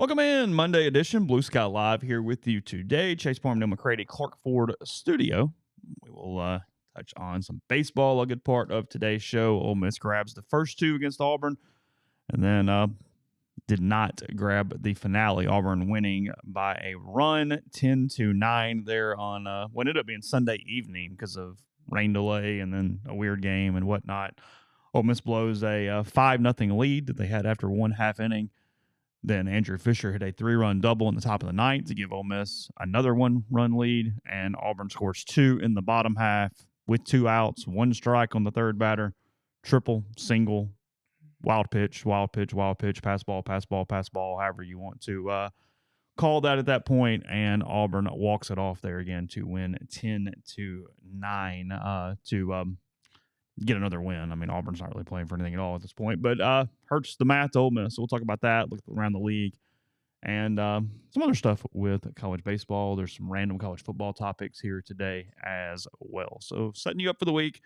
Welcome in, Monday edition, Blue Sky Live here with you today. Chase Parham, Neal, McCready, Clark Ford Studio. We will touch on some baseball, a good part of today's show. Ole Miss grabs the first two against Auburn, and then did not grab the finale. Auburn winning by a run, 10-9 there on what ended up being Sunday evening because of rain delay and then a weird game and whatnot. Ole Miss blows a 5-0 lead that they had after one half inning. Then Andrew Fisher hit a 3-run double in the top of the ninth to give Ole Miss another 1-run lead, and Auburn scores 2 in the bottom half with 2 outs, 1 strike on the third batter, triple, single, wild pitch, pass ball, however you want to call that at that point, and Auburn walks it off there again to win 10-9 to get another win. I mean, Auburn's not really playing for anything at all at this point, but hurts the math to Ole Miss. So we'll talk about that, look around the league, and some other stuff with college baseball. There's some random college football topics here today as well. So setting you up for the week.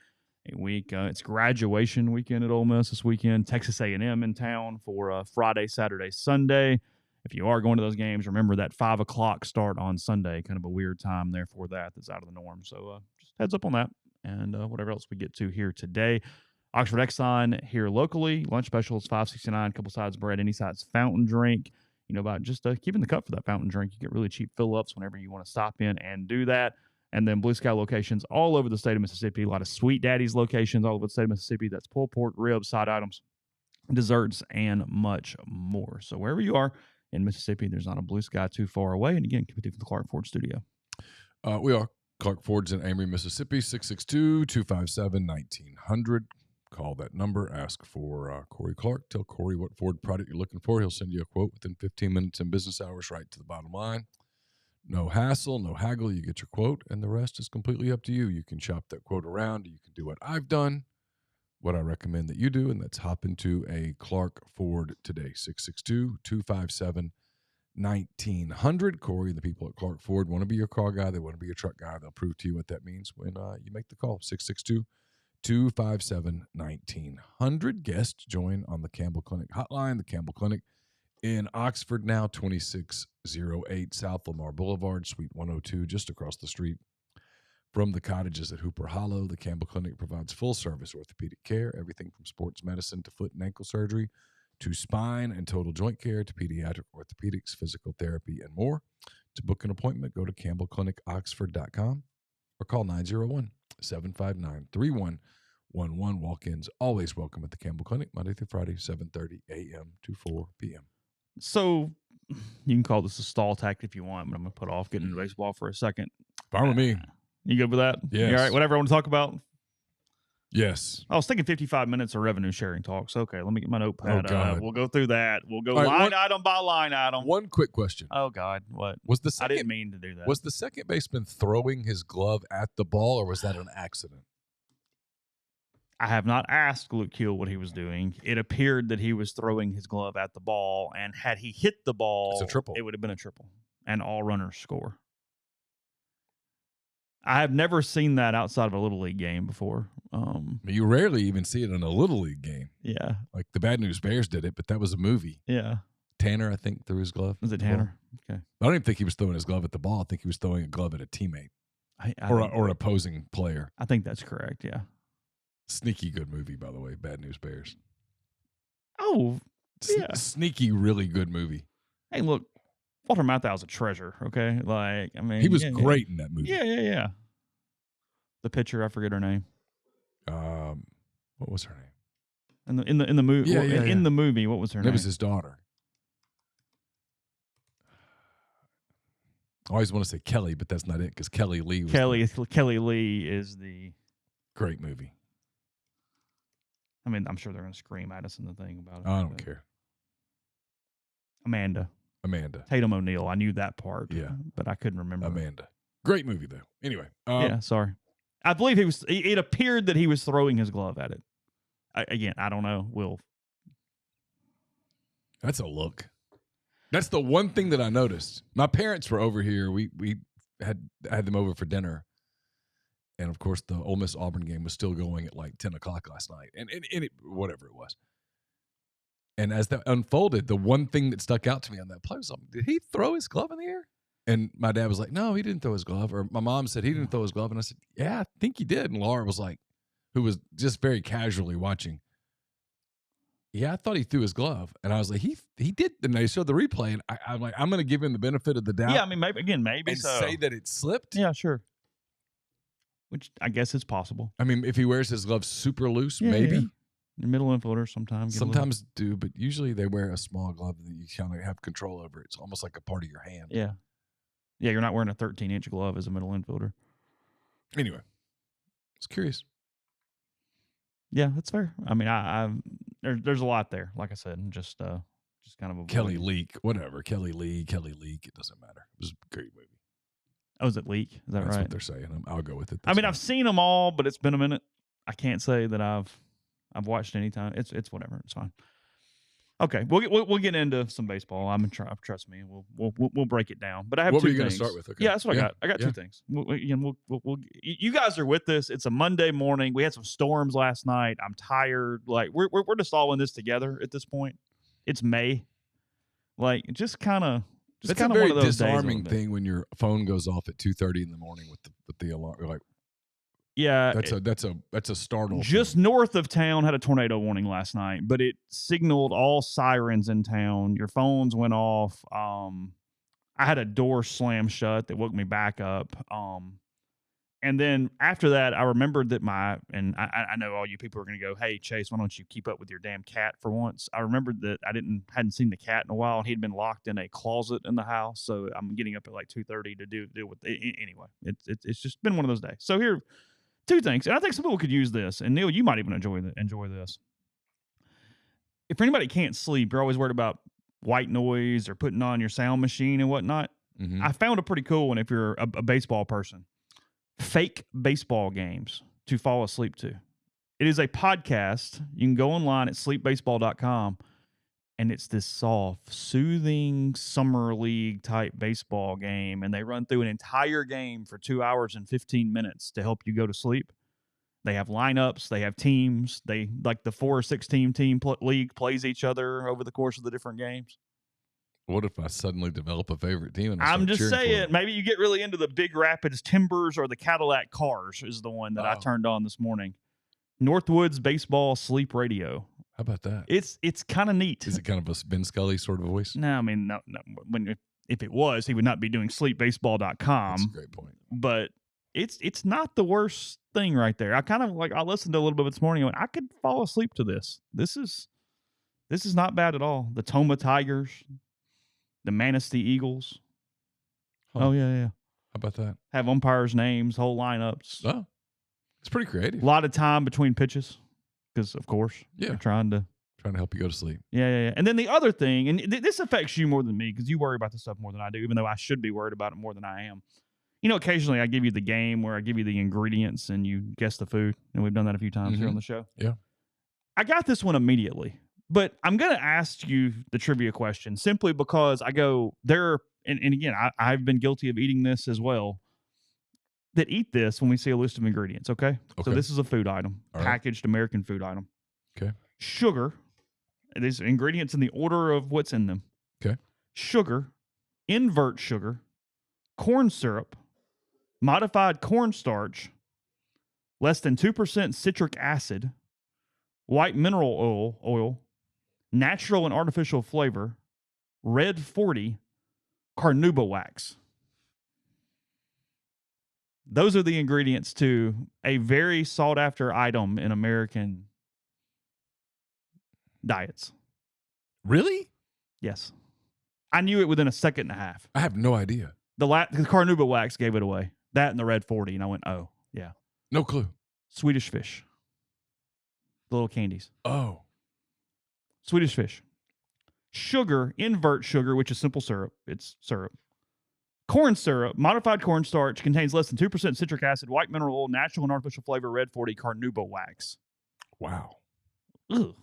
It's graduation weekend at Ole Miss this weekend. Texas A&M in town for Friday, Saturday, Sunday. If you are going to those games, remember that 5 o'clock start on Sunday. Kind of a weird time there for that's out of the norm. So just heads up on that. And whatever else we get to here today. Oxford Exxon here locally. Lunch specials, $5.69, couple sides of bread, any size fountain drink. You know about just keeping the cup for that fountain drink. You get really cheap fill-ups whenever you want to stop in and do that. And then Blue Sky locations all over the state of Mississippi. A lot of Sweet Daddy's locations all over the state of Mississippi. That's pulled pork, ribs, side items, desserts, and much more. So wherever you are in Mississippi, there's not a Blue Sky too far away. And again, coming from the Clark Ford Studio. We are. Clark Ford's in Amory, Mississippi, 662-257-1900. Call that number. Ask for Corey Clark. Tell Corey what Ford product you're looking for. He'll send you a quote within 15 minutes in business hours, right to the bottom line. No hassle, no haggle. You get your quote, and the rest is completely up to you. You can shop that quote around. You can do what I've done, what I recommend that you do, and that's hop into a Clark Ford today, 662-257-1900. Corey and the people at Clark Ford want to be your car guy. They want to be your truck guy. They'll prove to you what that means when you make the call. 662-257-1900. Guests join on the Campbell Clinic hotline. The Campbell Clinic in Oxford now, 2608 South Lamar Boulevard, Suite 102, just across the street from the cottages at Hooper Hollow. The Campbell Clinic provides full-service orthopedic care, everything from sports medicine to foot and ankle surgery, to spine and total joint care, to pediatric orthopedics, physical therapy, and more. To book an appointment, go to campbellclinicoxford.com or call 901-759-3111. Walk-ins always welcome at the Campbell Clinic, Monday through Friday, 7:30 a.m. to 4 p.m. So you can call this a stall tactic if you want, but I'm going to put off getting into baseball for a second. Fine with me. You good with that? Yes. You all right? Whatever I want to talk about? Yes. I was thinking 55 minutes of revenue sharing talks. Okay, let me get my notepad. We'll go through that. We'll go item by line item. One quick question. Oh, God. What? I didn't mean to do that. Was the second baseman throwing his glove at the ball, or was that an accident? I have not asked Luke Keel what he was doing. It appeared that he was throwing his glove at the ball, and had he hit the ball, it's a triple. It would have been a triple, and all runners score. I have never seen that outside of a Little League game before. You rarely even see it in a Little League game. Yeah. Like the Bad News Bears did it, but that was a movie. Yeah. Tanner, I think, threw his glove. Was it Tanner? Okay. I don't even think he was throwing his glove at the ball. I think he was throwing a glove at a teammate or an opposing player. I think that's correct, yeah. Sneaky good movie, by the way, Bad News Bears. Oh, yeah. Sneaky, really good movie. Hey, look, Walter Matthau's a treasure, okay? Like, I mean, he was great in that movie. Yeah. The pitcher, I forget her name. What was her name? In the movie, in the movie, what was her name? It was his daughter. I always want to say Kelly, but that's not it because Kelly Lee. Kelly Lee is the great movie. I mean, I'm sure they're going to scream at us in the thing about it. I don't care. Amanda. Tatum O'Neal. I knew that part. Yeah. But I couldn't remember. Amanda. Great movie, though. Anyway. Yeah, sorry. I believe it appeared that he was throwing his glove at it. Again, I don't know. That's a look. That's the one thing that I noticed. My parents were over here. We had them over for dinner. And, of course, the Ole Miss Auburn game was still going at like 10 o'clock last night. And it, whatever it was. And as that unfolded, the one thing that stuck out to me on that play was, did he throw his glove in the air? And my dad was like, no, he didn't throw his glove. Or my mom said he didn't throw his glove. And I said, yeah, I think he did. And Laura was like, who was just very casually watching, yeah, I thought he threw his glove. And I was like, he did. And they showed the replay. And I'm like, I'm going to give him the benefit of the doubt. Yeah, I mean, maybe and so. say that it slipped. Yeah, sure. Which I guess is possible. I mean, if he wears his gloves super loose, maybe. Yeah. The middle infielders sometimes do, but usually they wear a small glove that you kind of have control over. It's almost like a part of your hand. Yeah. Yeah, you're not wearing a 13-inch glove as a middle infielder. Anyway, I was curious. Yeah, that's fair. I mean, there's a lot there. Like I said, and just kind of Kelly Leak, whatever. Kelly Leak. It doesn't matter. It was a great movie. Oh, is it Leak? Is that That's right? what they're saying. I'll go with it. I mean, I've seen them all, but it's been a minute. I can't say that I've watched any time. It's whatever. It's fine. Okay, we'll get into some baseball. Trust me. We'll break it down. But I have what two were you things. Going to start with? Okay. Yeah, that's what I got. I got two things. You guys are with us. It's a Monday morning. We had some storms last night. I'm tired. Like we're just all in this together at this point. It's May. Like just kind of. That's a very disarming thing when your phone goes off at 2:30 in the morning with the alarm. You're like, yeah, that's a startle. Just north of town had a tornado warning last night, but it signaled all sirens in town. Your phones went off. I had a door slam shut that woke me back up. And then after that, I remembered that I know all you people are going to go, hey, Chase, why don't you keep up with your damn cat for once? I remembered that I hadn't seen the cat in a while, and he'd been locked in a closet in the house. So I'm getting up at like 2:30 to deal with it. Anyway, it's just been one of those days. So here, two things. And I think some people could use this. And Neal, you might even enjoy this. If anybody can't sleep, you're always worried about white noise or putting on your sound machine and whatnot. Mm-hmm. I found a pretty cool one if you're a baseball person. Fake baseball games to fall asleep to. It is a podcast. You can go online at sleepbaseball.com, and it's this soft, soothing summer league type baseball game, and they run through an entire game for 2 hours and 15 minutes to help you go to sleep. They have lineups. They have teams. They like the 4 or 6 team league plays each other over the course of the different games. What if I suddenly develop a favorite team? And I'm just saying, maybe you get really into the Big Rapids Timbers or the Cadillac Cars is the one that I turned on this morning. Northwoods Baseball Sleep Radio. How about that? It's kind of neat. Is it kind of a Ben Scully sort of a voice? No, I mean, no. If it was, he would not be doing sleepbaseball.com. That's a great point. But it's not the worst thing right there. I kind of I listened to a little bit this morning and went, I could fall asleep to this. This is not bad at all. The Toma Tigers. The Manistee Eagles. Huh. Oh, yeah. How about that? Have umpires' names, whole lineups. Oh, it's pretty creative. A lot of time between pitches because, of course, you're trying to help you go to sleep. Yeah. And then the other thing, and this affects you more than me because you worry about this stuff more than I do, even though I should be worried about it more than I am. You know, occasionally I give you the game where I give you the ingredients and you guess the food, and we've done that a few times here on the show. Yeah. I got this one immediately. But I'm going to ask you the trivia question simply because I go there. And again, I've been guilty of eating this as well. That eat this when we see a list of ingredients. Okay. So this is a food item, packaged American food item. Okay. Sugar. These ingredients in the order of what's in them. Okay. Sugar, invert sugar, corn syrup, modified cornstarch, less than 2% citric acid, white mineral oil, natural and artificial flavor, red 40, carnauba wax. Those are the ingredients to a very sought after item in American diets. Really? Yes. I knew it within a second and a half. I have no idea. The carnauba wax gave it away. That and the red 40. And I went, oh, yeah. No clue. Swedish fish. The little candies. Oh. Swedish fish. Sugar, invert sugar, which is simple syrup. It's syrup. Corn syrup, modified cornstarch, contains less than 2% citric acid, white mineral oil, natural and artificial flavor, red 40, carnauba wax. Wow. Ugh.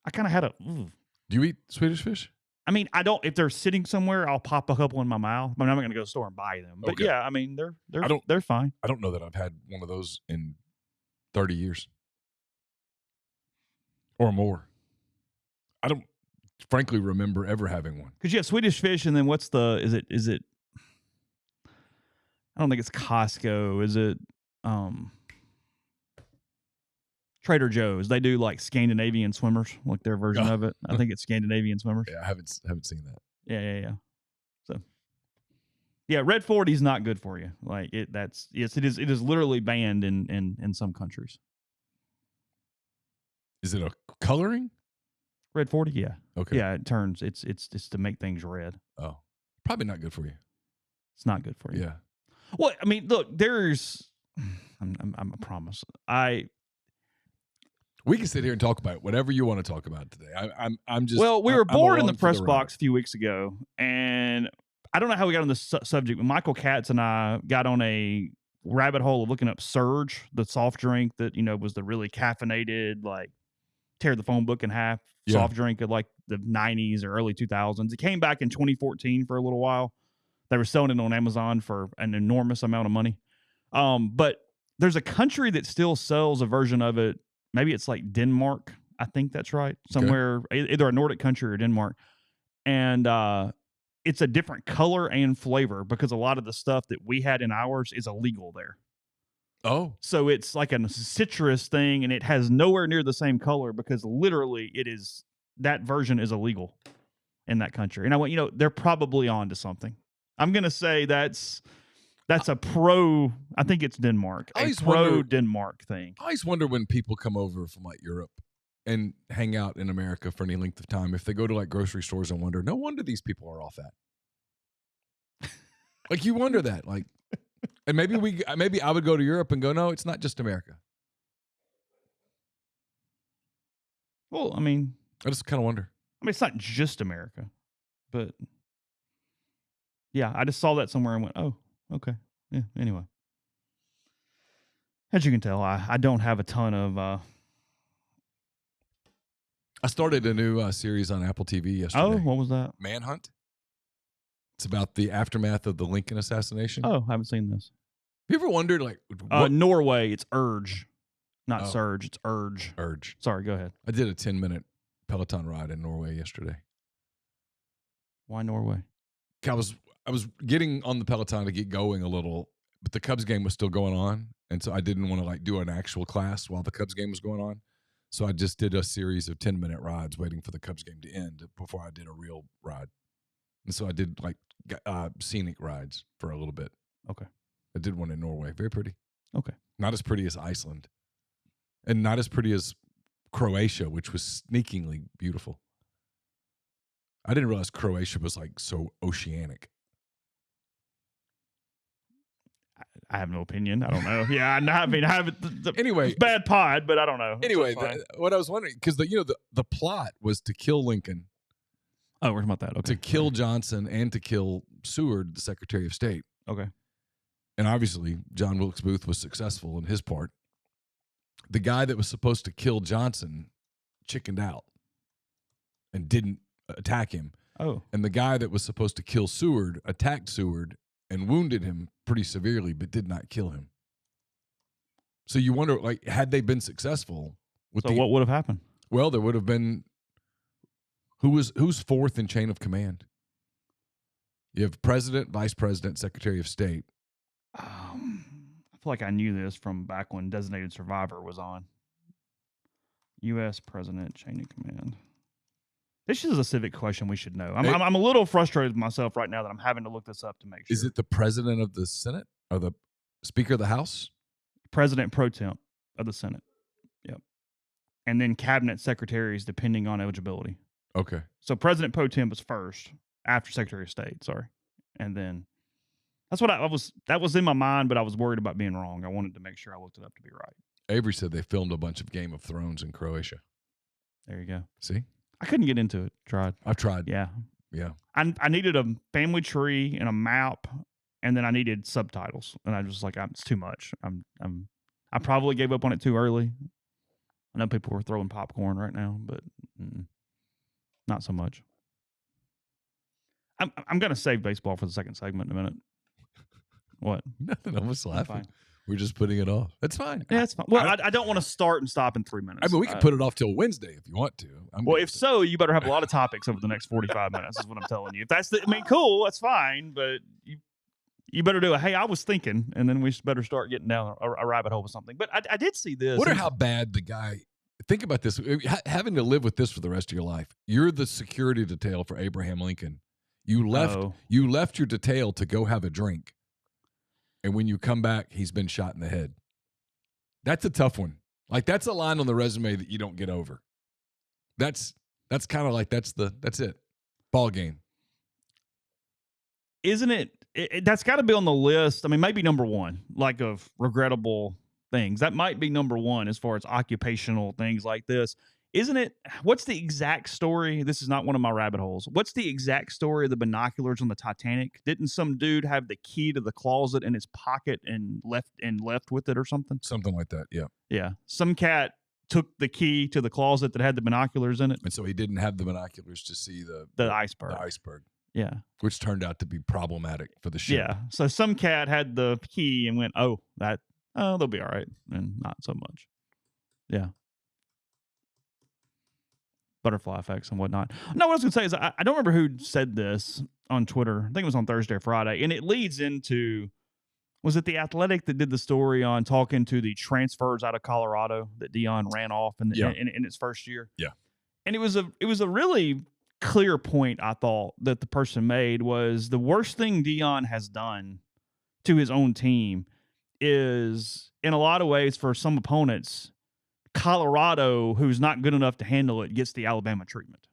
I kind of had a... Ugh. Do you eat Swedish fish? I mean, I don't... If they're sitting somewhere, I'll pop a couple in my mouth. I mean, I'm not going to go to the store and buy them. But yeah, I mean, they're fine. I don't know that I've had one of those in 30 years. Or more. I don't frankly remember ever having one. Because you have Swedish Fish, and then what's is it? I don't think it's Costco. Is it Trader Joe's? They do like Scandinavian swimmers, like their version of it. I think it's Scandinavian swimmers. Yeah, I haven't seen that. Yeah. So, yeah, Red 40 is not good for you. Like it is literally banned in some countries. Is it a coloring? Red 40, yeah. Okay. Yeah, it turns. It's to make things red. Oh, probably not good for you. It's not good for you. Yeah. Well, I mean, look, there's. I'm a promise. We can sit here and talk about whatever you want to talk about today. I'm just. Well, we were bored in the press ride. box a few weeks ago, and I don't know how we got on this subject, but Michael Katz and I got on a rabbit hole of looking up Surge, the soft drink that was the really caffeinated, like tear the phone book in half soft drink of like the 90s or early 2000s. It came back in 2014 for a little while. They were selling it on Amazon for an enormous amount of money. But there's a country that still sells a version of it. Maybe it's like Denmark. I think that's right. Somewhere, either a Nordic country or Denmark. And it's a different color and flavor because a lot of the stuff that we had in ours is illegal there. Oh. So it's like a citrus thing, and it has nowhere near the same color because literally that version is illegal in that country. And I went, they're probably on to something. I'm going to say that's a pro. I think it's Denmark. A pro Denmark thing. I always wonder when people come over from like Europe and hang out in America for any length of time, if they go to like grocery stores and wonder, no wonder these people are all fat. Like you wonder that, like, and maybe I would go to Europe and go, no, it's not just America. Well, I mean, I just kind of wonder. I mean, it's not just America, but yeah, I just saw that somewhere and went, oh, okay. Yeah, anyway. As you can tell, I don't have a ton of... I started a new series on Apple TV yesterday. Oh, what was that? Manhunt. It's about the aftermath of the Lincoln assassination. Oh, I haven't seen this. Have you ever wondered, like... Norway, it's Urge. Not Surge, it's Urge. Urge. Sorry, go ahead. I did a 10-minute Peloton ride in Norway yesterday. Why Norway? I was getting on the Peloton to get going a little, but the Cubs game was still going on, and so I didn't want to like do an actual class while the Cubs game was going on. So I just did a series of 10-minute rides waiting for the Cubs game to end before I did a real ride. And so I did like scenic rides for a little bit. Okay. I did one in Norway. Very pretty. Okay. Not as pretty as Iceland. And not as pretty as Croatia, which was sneakingly beautiful. I didn't realize Croatia was like so oceanic. I have no opinion. I don't know. Yeah, I mean, I haven't. Anyway, it's bad pod, but I don't know. Anyway, what I was wondering, because the plot was to kill Lincoln. Oh, we're talking about that. Okay. To kill Johnson and to kill Seward, the Secretary of State. Okay. And obviously, John Wilkes Booth was successful in his part. The guy that was supposed to kill Johnson chickened out and didn't attack him. Oh. And the guy that was supposed to kill Seward attacked Seward and wounded him pretty severely, but did not kill him. So you wonder, like, had they been successful? What would have happened? Well, there would have been who's fourth in chain of command. You have president, vice president, secretary of state. I feel like I knew this from back when Designated Survivor was on. U.S. president, chain of command. This is a civic question we should know. I'm a little frustrated with myself right now that I'm having to look this up to make sure. Is it the president of the Senate or the Speaker of the House? President pro temp of the Senate. Yep. And then cabinet secretaries depending on eligibility. Okay. So President pro temp was first after Secretary of State, sorry. And then that's what that was in my mind, but I was worried about being wrong. I wanted to make sure I looked it up to be right. Avery said they filmed a bunch of Game of Thrones in Croatia. There you go. See? I couldn't get into it. I've tried. Yeah. Yeah. I needed a family tree and a map, and then I needed subtitles. And I was like, it's too much. I probably gave up on it too early. I know people were throwing popcorn right now, but not so much. I'm going to save baseball for the second segment in a minute. What? Nothing. I was laughing. We're just putting it off. That's fine. Yeah, it's fine. Well, I don't want to start and stop in 3 minutes. I mean, we can put it off till Wednesday if you want to. Well, if so, you better have a lot of topics over the next 45 minutes is what I'm telling you. If that's cool, that's fine, but you better do it. Hey, I was thinking, and then we better start getting down a rabbit hole with something. But I did see this. Wonder how bad the guy. Think about this: having to live with this for the rest of your life. You're the security detail for Abraham Lincoln. You left your detail to go have a drink, and when you come back, he's been shot in the head. That's a tough one. Like that's a line on the resume that you don't get over. That's kind of like that's it. Ball game. Isn't it? That's got to be on the list. I mean, maybe number one, like of regrettable things. That might be number one as far as occupational things like this. Isn't it? What's the exact story? This is not one of my rabbit holes. What's the exact story of the binoculars on the Titanic? Didn't some dude have the key to the closet in his pocket and left with it or something? Something like that. Yeah. Yeah. Some cat took the key to the closet that had the binoculars in it. And so he didn't have the binoculars to see the iceberg. The iceberg. Yeah. Which turned out to be problematic for the ship. Yeah. So some cat had the key and went, they'll be all right. And not so much. Yeah. Butterfly effects and whatnot. No, what I was going to say is I don't remember who said this on Twitter. I think it was on Thursday or Friday. And it leads into, was it The Athletic that did the story on talking to the transfers out of Colorado that Deion ran off in its first year? Yeah. And it was a really clear point, I thought, that the person made was the worst thing Deion has done to his own team is, in a lot of ways, for some opponents, Colorado, who's not good enough to handle it, gets the Alabama treatment.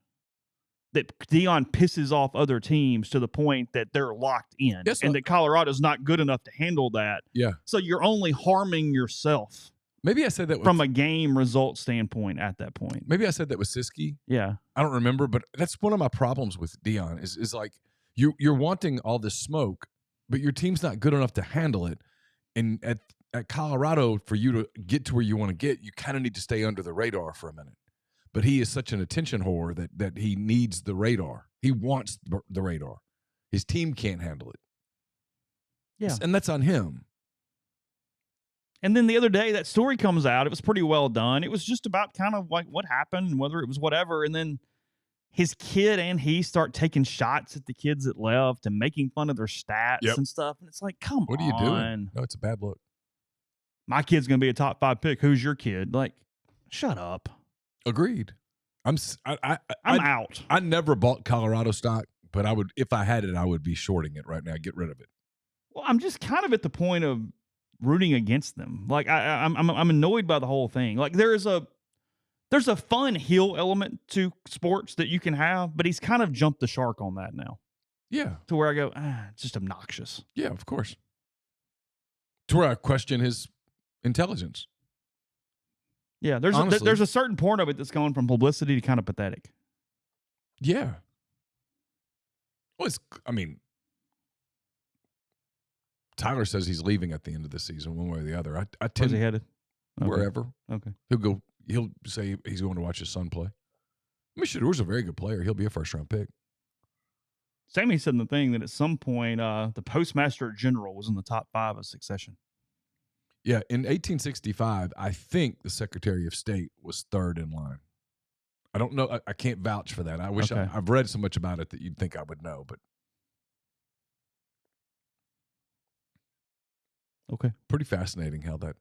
That Deion pisses off other teams to the point that they're locked in, and that Colorado's not good enough to handle that. Yeah. So you're only harming yourself. Maybe I said that from a game result standpoint at that point. Maybe I said that with Siski. Yeah. I don't remember, but that's one of my problems with Deion is like you're wanting all this smoke, but your team's not good enough to handle it. And at Colorado, for you to get to where you want to get, you kind of need to stay under the radar for a minute. But he is such an attention whore that he needs the radar. He wants the radar. His team can't handle it. Yeah. And that's on him. And then the other day, that story comes out. It was pretty well done. It was just about kind of like what happened and whether it was whatever. And then his kid and he start taking shots at the kids that left and making fun of their stats and stuff. And it's like, come on. What are you doing? No, it's a bad look. My kid's going to be a top 5 pick. Who's your kid? Like, shut up. Agreed. I'm out. I never bought Colorado stock, but I would, if I had it, I would be shorting it right now. Get rid of it. Well, I'm just kind of at the point of rooting against them. Like I'm annoyed by the whole thing. Like there's a fun heel element to sports that you can have, but he's kind of jumped the shark on that now. Yeah. To where I go, it's just obnoxious. Yeah, of course. To where I question his intelligence. Yeah, there's a certain part of it that's going from publicity to kind of pathetic. Yeah. Well, Tyler says he's leaving at the end of the season, one way or the other. I tend Where's he headed? Okay. Wherever. Okay. He'll say he's going to watch his son play. I mean, Shador's a very good player. He'll be a first-round pick. Sammy said in the thing that at some point the Postmaster General was in the top 5 of succession. Yeah, in 1865, I think the Secretary of State was third in line. I don't know. I can't vouch for that. I wish I've read so much about it that you'd think I would know, but okay, pretty fascinating how that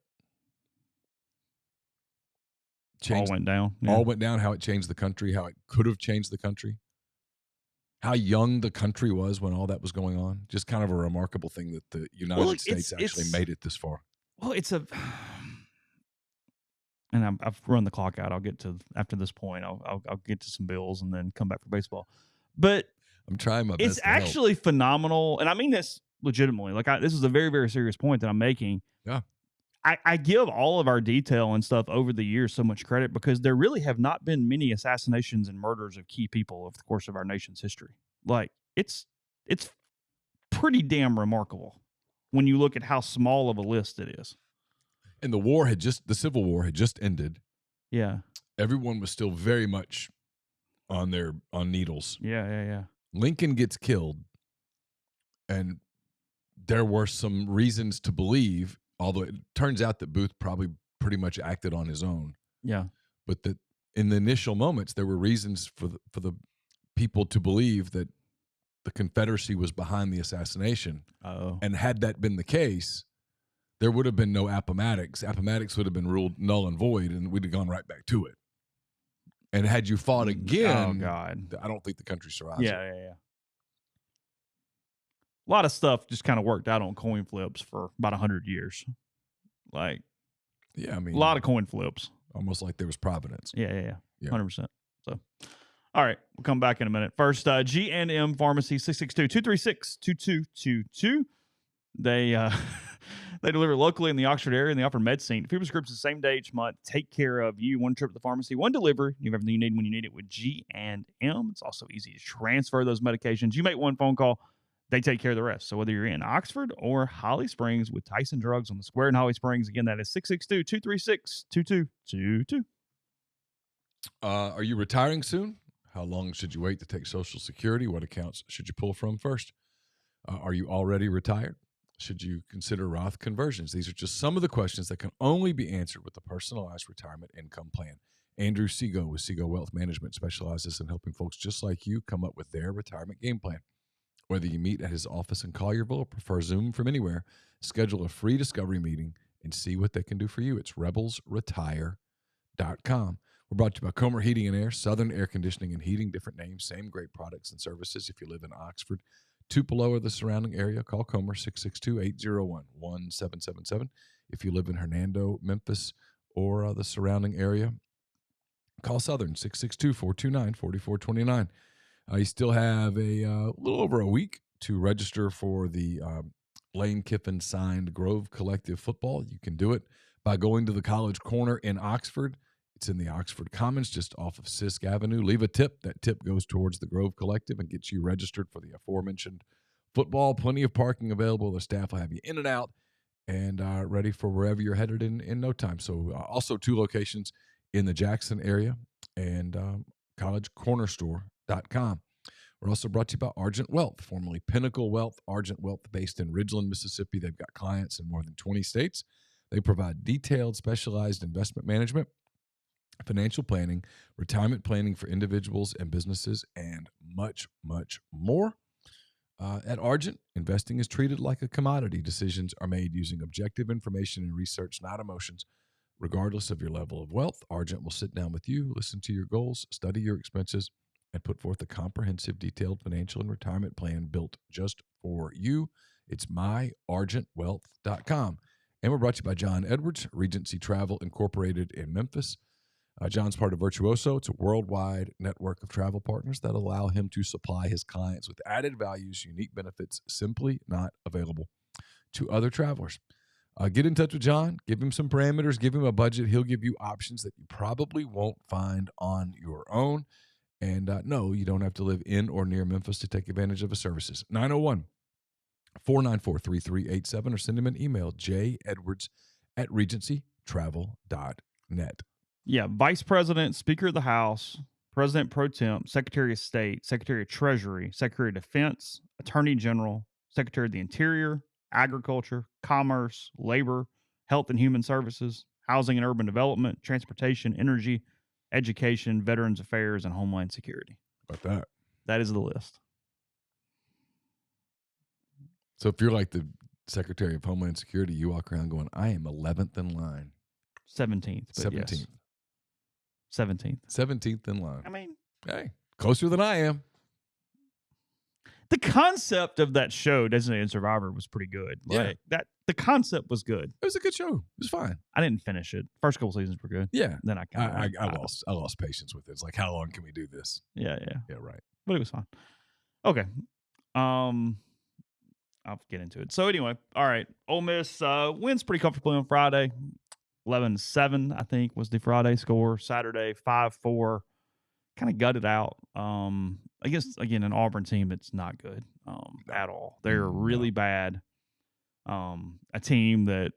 all went down. Yeah. All went down. How it changed the country. How it could have changed the country. How young the country was when all that was going on. Just kind of a remarkable thing that the United States actually made it this far. Well, and I've run the clock out. I'll get to after this point. I'll get to some Bills and then come back for baseball. But I'm trying my best. It's actually phenomenal, and I mean this legitimately. Like this is a very, very serious point that I'm making. Yeah, I give all of our detail and stuff over the years so much credit because there really have not been many assassinations and murders of key people over the course of our nation's history. Like it's pretty damn remarkable when you look at how small of a list it is. And the Civil War had just ended. Yeah. Everyone was still very much on needles. Yeah. Lincoln gets killed, and there were some reasons to believe, Although it turns out that Booth probably pretty much acted on his own. Yeah. But that in the initial moments, there were reasons for the people to believe that the Confederacy was behind the assassination. Oh. And had that been the case, there would have been no Appomattox. Appomattox would have been ruled null and void, and we'd have gone right back to it. And had you fought again, oh God, I don't think the country survives. Yeah. A lot of stuff just kind of worked out on coin flips for about 100 years. Like, yeah, I mean, a lot of coin flips. Almost like there was providence. Yeah. 100%. So, all right, we'll come back in a minute. First, G&M Pharmacy, 662-236-2222. They they deliver locally in the Oxford area and they offer MedSync. Fee prescriptions the same day each month. Take care of you. One trip to the pharmacy, one delivery. You have everything you need when you need it with G&M. It's also easy to transfer those medications. You make one phone call, they take care of the rest. So whether you're in Oxford or Holly Springs with Tyson Drugs on the square in Holly Springs, again, that is 662-236-2222. Are you retiring soon? How long should you wait to take Social Security? What accounts should you pull from first? Are you already retired? Should you consider Roth conversions? These are just some of the questions that can only be answered with a personalized retirement income plan. Andrew Seago with Seago Wealth Management specializes in helping folks just like you come up with their retirement game plan. Whether you meet at his office in Collierville or prefer Zoom from anywhere, schedule a free discovery meeting and see what they can do for you. It's rebelsretire.com. We're brought to you by Comer Heating and Air, Southern Air Conditioning and Heating, different names, same great products and services. If you live in Oxford, Tupelo, or the surrounding area, call Comer, 662-801-1777. If you live in Hernando, Memphis, or the surrounding area, call Southern, 662-429-4429. You still have a little over a week to register for the Lane Kiffin signed Grove Collective football. You can do it by going to the College Corner in Oxford. It's in the Oxford Commons, just off of Sisk Avenue. Leave a tip. That tip goes towards the Grove Collective and gets you registered for the aforementioned football. Plenty of parking available. The staff will have you in and out and ready for wherever you're headed in no time. So also 2 locations in the Jackson area and collegecornerstore.com. We're also brought to you by Argent Wealth, formerly Pinnacle Wealth. Argent Wealth, based in Ridgeland, Mississippi. They've got clients in more than 20 states. They provide detailed, specialized investment management, financial planning, retirement planning for individuals and businesses, and much, much more. At Argent, investing is treated like a commodity. Decisions are made using objective information and research, not emotions. Regardless of your level of wealth, Argent will sit down with you, listen to your goals, study your expenses, and put forth a comprehensive, detailed financial and retirement plan built just for you. It's myargentwealth.com. And we're brought to you by John Edwards, Regency Travel Incorporated in Memphis. John's part of Virtuoso. It's a worldwide network of travel partners that allow him to supply his clients with added values, unique benefits, simply not available to other travelers. Get in touch with John. Give him some parameters. Give him a budget. He'll give you options that you probably won't find on your own. And no, you don't have to live in or near Memphis to take advantage of his services. 901-494-3387 or send him an email, j.edwards@regencytravel.net. Yeah, Vice President, Speaker of the House, President Pro Tem, Secretary of State, Secretary of Treasury, Secretary of Defense, Attorney General, Secretary of the Interior, Agriculture, Commerce, Labor, Health and Human Services, Housing and Urban Development, Transportation, Energy, Education, Veterans Affairs, and Homeland Security. How about that? That is the list. So if you're like the Secretary of Homeland Security, you walk around going, I am 11th in line. 17th. 17th. Yes. 17th. 17th in line. I mean, hey, closer than I am. The concept of that show, Designated Survivor, was pretty good. Like, the concept was good. It was a good show. It was fine. I didn't finish it. First couple seasons were good. Yeah. Then I lost patience with it. It's like, how long can we do this? Yeah, right. But it was fine. Okay. I'll get into it. So anyway, all right. Ole Miss wins pretty comfortably on Friday. 11-7, I think, was the Friday score. Saturday, 5-4. Kind of gutted out. I guess, again, an Auburn team that's not good at all. They're really bad. A team that,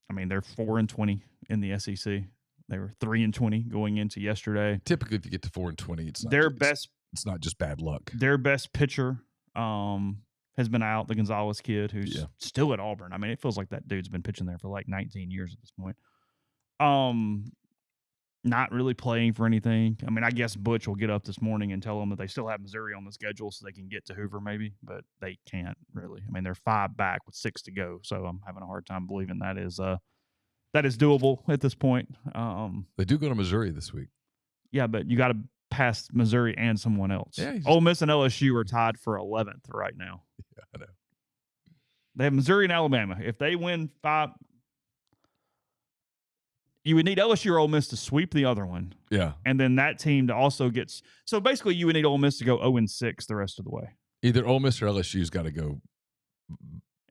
I mean, they're 4-20 in the SEC. They were 3-20 going into yesterday. Typically, if you get to 4-20, it's not their best. It's not just bad luck. Their best pitcher has been out. The Gonzalez kid, who's Yeah. still at Auburn. I mean, it feels like that dude's been pitching there for like 19 years at this point. Not really playing for anything. I mean, I guess Butch will get up this morning and tell them that they still have Missouri on the schedule so they can get to Hoover maybe, but they can't really. I mean, they're 5 back with 6 to go, so I'm having a hard time believing that is doable at this point. They do go to Missouri this week. Yeah, but you got to pass Missouri and someone else. Yeah, Ole Miss and LSU are tied for 11th right now. Yeah, I know. They have Missouri and Alabama. If they win 5, you would need LSU or Ole Miss to sweep the other one. Yeah. And then that team to also get – so basically you would need Ole Miss to go 0-6 the rest of the way. Either Ole Miss or LSU's got to go.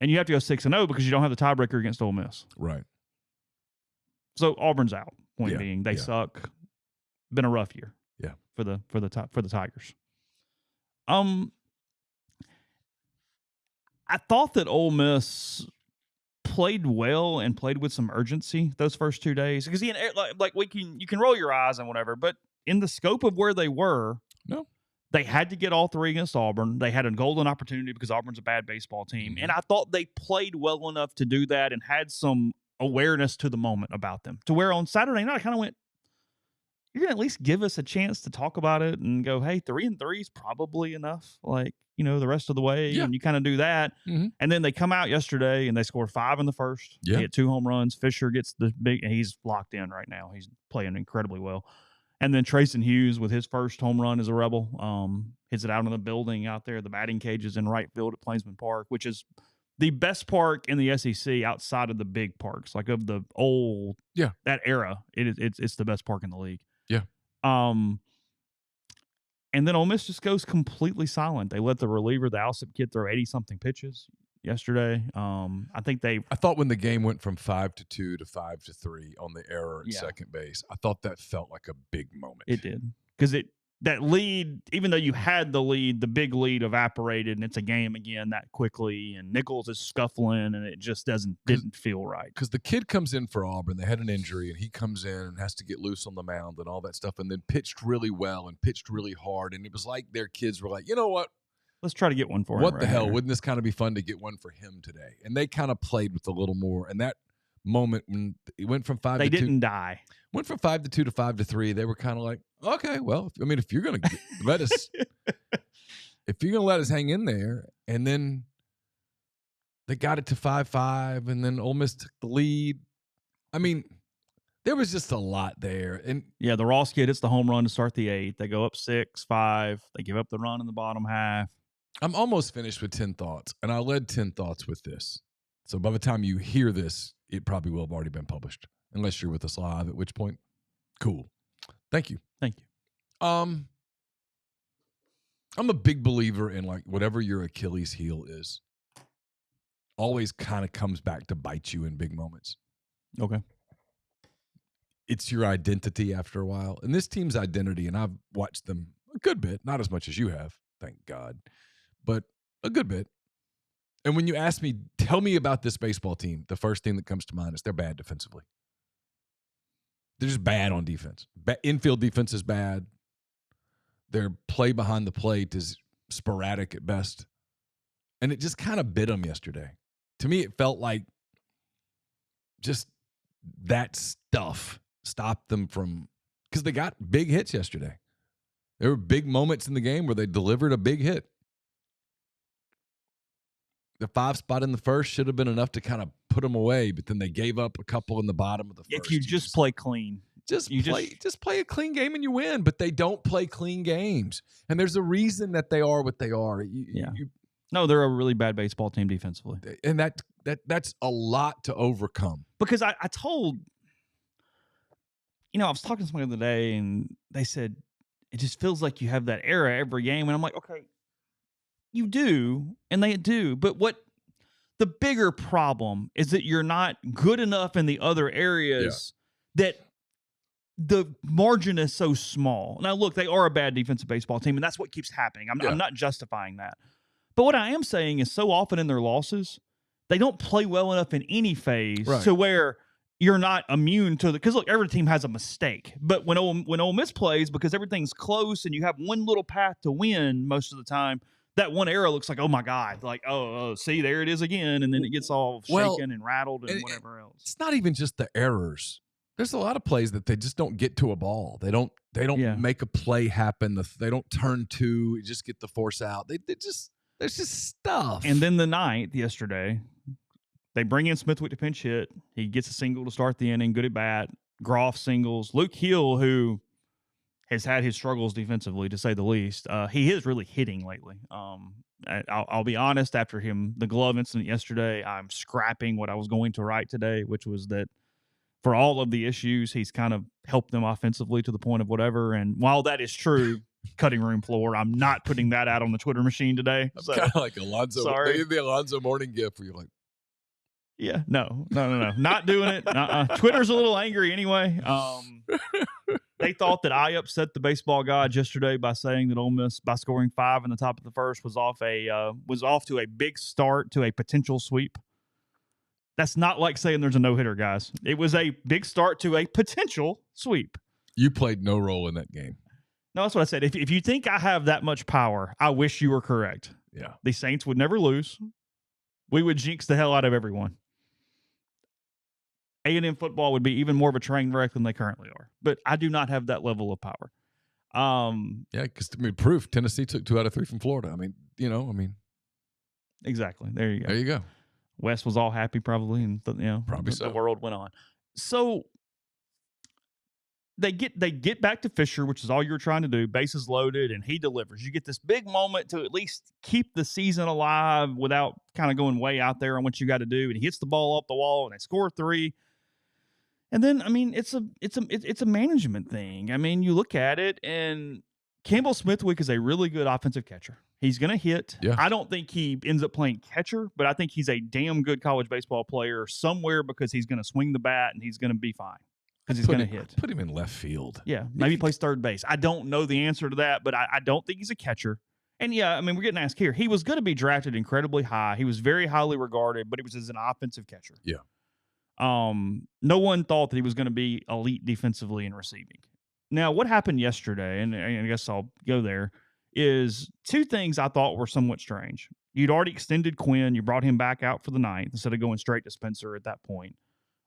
And you have to go 6-0 because you don't have the tiebreaker against Ole Miss. Right. So Auburn's out. Point being, they suck. Been a rough year. Yeah. For the Tigers. I thought that Ole Miss played well and played with some urgency those first 2 days because you can roll your eyes and whatever, but in the scope of where they were, no, they had to get all 3 against Auburn. They had a golden opportunity because Auburn's a bad baseball team, and I thought they played well enough to do that and had some awareness to the moment about them to where on Saturday night I kind of went, you're going to at least give us a chance to talk about it and go, hey, 3-3 is probably enough. Like, the rest of the way. Yeah. And you kind of do that. Mm-hmm. And then they come out yesterday and they score 5 in the first. Yeah. They hit 2 home runs. Fisher gets the big, and he's locked in right now. He's playing incredibly well. And then Trayson Hughes with his first home run as a Rebel, hits it out in the building out there. The batting cage is in right field at Plainsman Park, which is the best park in the SEC outside of the big parks, like of the old, that era. It's the best park in the league. Yeah. And then Ole Miss just goes completely silent. They let the reliever, the Alsip kid, throw 80-something pitches yesterday. I thought when the game went from 5-2 to 5-3 on the error at second base, I thought that felt like a big moment. It did. Because that lead, even though you had the lead, the big lead evaporated, and it's a game again that quickly, and Nichols is scuffling, and it just didn't feel right. Because the kid comes in for Auburn. They had an injury, and he comes in and has to get loose on the mound and all that stuff, and then pitched really well and pitched really hard, and it was like their kids were like, you know what? Let's try to get one for him. What the hell? Wouldn't this kind of be fun to get one for him today? And they kind of played with a little more, and that moment when it went from 5 to 2. They didn't die. Went from 5-2 to 5-3. They were kind of like, okay, well, if you're going to let us, if you're going to let us hang in there, and then they got it to 5-5, and then Ole Miss took the lead. I mean, there was just a lot there. And yeah, the Ross kid hits the home run to start the 8th. They go up 6-5. They give up the run in the bottom half. I'm almost finished with 10 thoughts, and I led 10 thoughts with this. So by the time you hear this, it probably will have already been published. Unless you're with us live, at which point, cool. Thank you. Thank you. I'm a big believer in like whatever your Achilles heel is, always kind of comes back to bite you in big moments. Okay. It's your identity after a while. And this team's identity, and I've watched them a good bit, not as much as you have, thank God, but a good bit. And when you ask me, tell me about this baseball team, the first thing that comes to mind is they're bad defensively. They're just bad on defense. Infield defense is bad. Their play behind the plate is sporadic at best. And it just kind of bit them yesterday. To me, it felt like just that stuff stopped them from – because they got big hits yesterday. There were big moments in the game where they delivered a big hit. The 5 spot in the first should have been enough to kind of put them away, but then they gave up a couple in the bottom of the first. If you just play clean. Just play a clean game and you win, but they don't play clean games. And there's a reason that they are what they are. No, they're a really bad baseball team defensively. And that's a lot to overcome. Because I told, I was talking to somebody the other day, and they said, it just feels like you have that era every game. And I'm like, okay, you do, and they do. But what the bigger problem is that you're not good enough in the other areas that the margin is so small. Now, look, they are a bad defensive baseball team, and that's what keeps happening. I'm not justifying that. But what I am saying is so often in their losses, they don't play well enough in any phase to where you're not immune to because look, every team has a mistake. But when Ole Miss plays, because everything's close and you have one little path to win most of the time, that one arrow looks like, oh my God, like, oh, see, there it is again. And then it gets all Well, shaken and rattled and and whatever else. it's not even just the errors. There's a lot of plays that they just don't get to a ball. They don't Yeah. make a play happen. They don't turn two, just get the force out. They just there's just stuff. And then the ninth yesterday, they bring in Smithwick to pinch hit. He gets a single to start the inning, good at bat. Groff singles. Luke Hill, who has had his struggles defensively, to say the least. He is really hitting lately. I'll be honest, after the glove incident yesterday, I'm scrapping what I was going to write today, which was that for all of the issues, he's kind of helped them offensively to the point of whatever. And while that is true, cutting room floor, I'm not putting that out on the Twitter machine today. I'm So, kind of like Alonzo. sorry. The Alonzo morning gift where you're like, yeah, no, not doing it. Twitter's a little angry anyway. They thought that I upset the baseball gods yesterday by saying that Ole Miss, by scoring 5 in the top of the first, was off to a big start to a potential sweep. That's not like saying there's a no-hitter, guys. It was a big start to a potential sweep. you played no role in that game. No, that's what I said. If you think I have that much power, I wish you were correct. Yeah. The Saints would never lose. We would jinx the hell out of everyone. A&M football would be even more of a train wreck than they currently are. But I do not have that level of power. Yeah, because proof Tennessee took 2 out of 3 from Florida. Exactly. There you go. There you go. Wes was all happy probably, and Probably so. the world went on. So they get back to Fisher, which is all you were trying to do, bases loaded, and he delivers. You get this big moment to at least keep the season alive without kind of going way out there on what you got to do. And he hits the ball up the wall, and they score 3. And then, it's a management thing. You look at it, and Campbell Smithwick is a really good offensive catcher. He's going to hit. Yeah. I don't think he ends up playing catcher, but I think he's a damn good college baseball player somewhere because he's going to swing the bat and he's going to be fine because he's going to hit. Put him in left field. Yeah, maybe he plays third base. I don't know the answer to that, but I don't think he's a catcher. And yeah, we're getting asked here. He was going to be drafted incredibly high. He was very highly regarded, but he was as an offensive catcher. Yeah. No one thought that he was going to be elite defensively and receiving. Now, what happened yesterday, and I guess I'll go there, is 2 things I thought were somewhat strange. You'd already extended Quinn. You brought him back out for the 9th instead of going straight to Spencer at that point.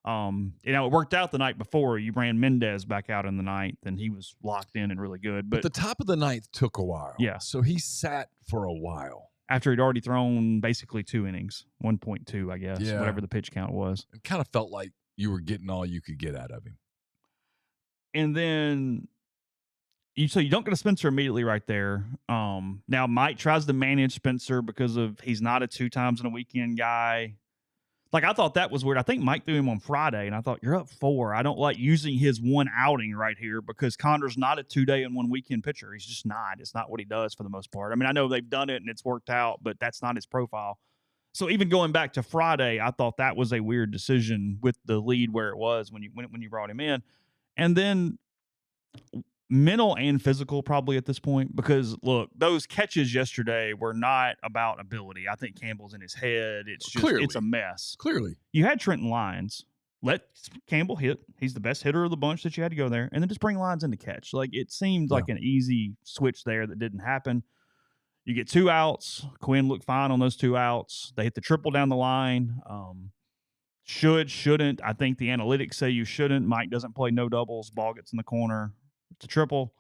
It worked out the night before. You ran Mendez back out in the 9th, and he was locked in and really good. But the top of the 9th took a while. Yeah. So he sat for a while. After he'd already thrown basically 2 innings, 1.2, I guess, whatever the pitch count was. It kind of felt like you were getting all you could get out of him. And then you don't go to Spencer immediately right there. Now Mike tries to manage Spencer because he's not a 2 times in a weekend guy. Like, I thought that was weird. I think Mike threw him on Friday, and I thought, you're up 4. I don't like using his one outing right here because Connor's not a 2-day and 1 weekend pitcher. He's just not. It's not what he does for the most part. I know they've done it and it's worked out, but that's not his profile. So even going back to Friday, I thought that was a weird decision with the lead where it was when you brought him in. And then mental and physical probably at this point, because look, those catches yesterday were not about ability. I think Campbell's in his head. It's just it's a mess. Clearly. You had Trenton Lyons. Let Campbell hit. He's the best hitter of the bunch that you had to go there. And then just bring Lyons in to catch. Like, it seemed like an easy switch there that didn't happen. You get 2 outs. Quinn looked fine on those 2 outs. They hit the triple down the line. Shouldn't. I think the analytics say you shouldn't. Mike doesn't play no doubles. Ball gets in the corner. It's a triple.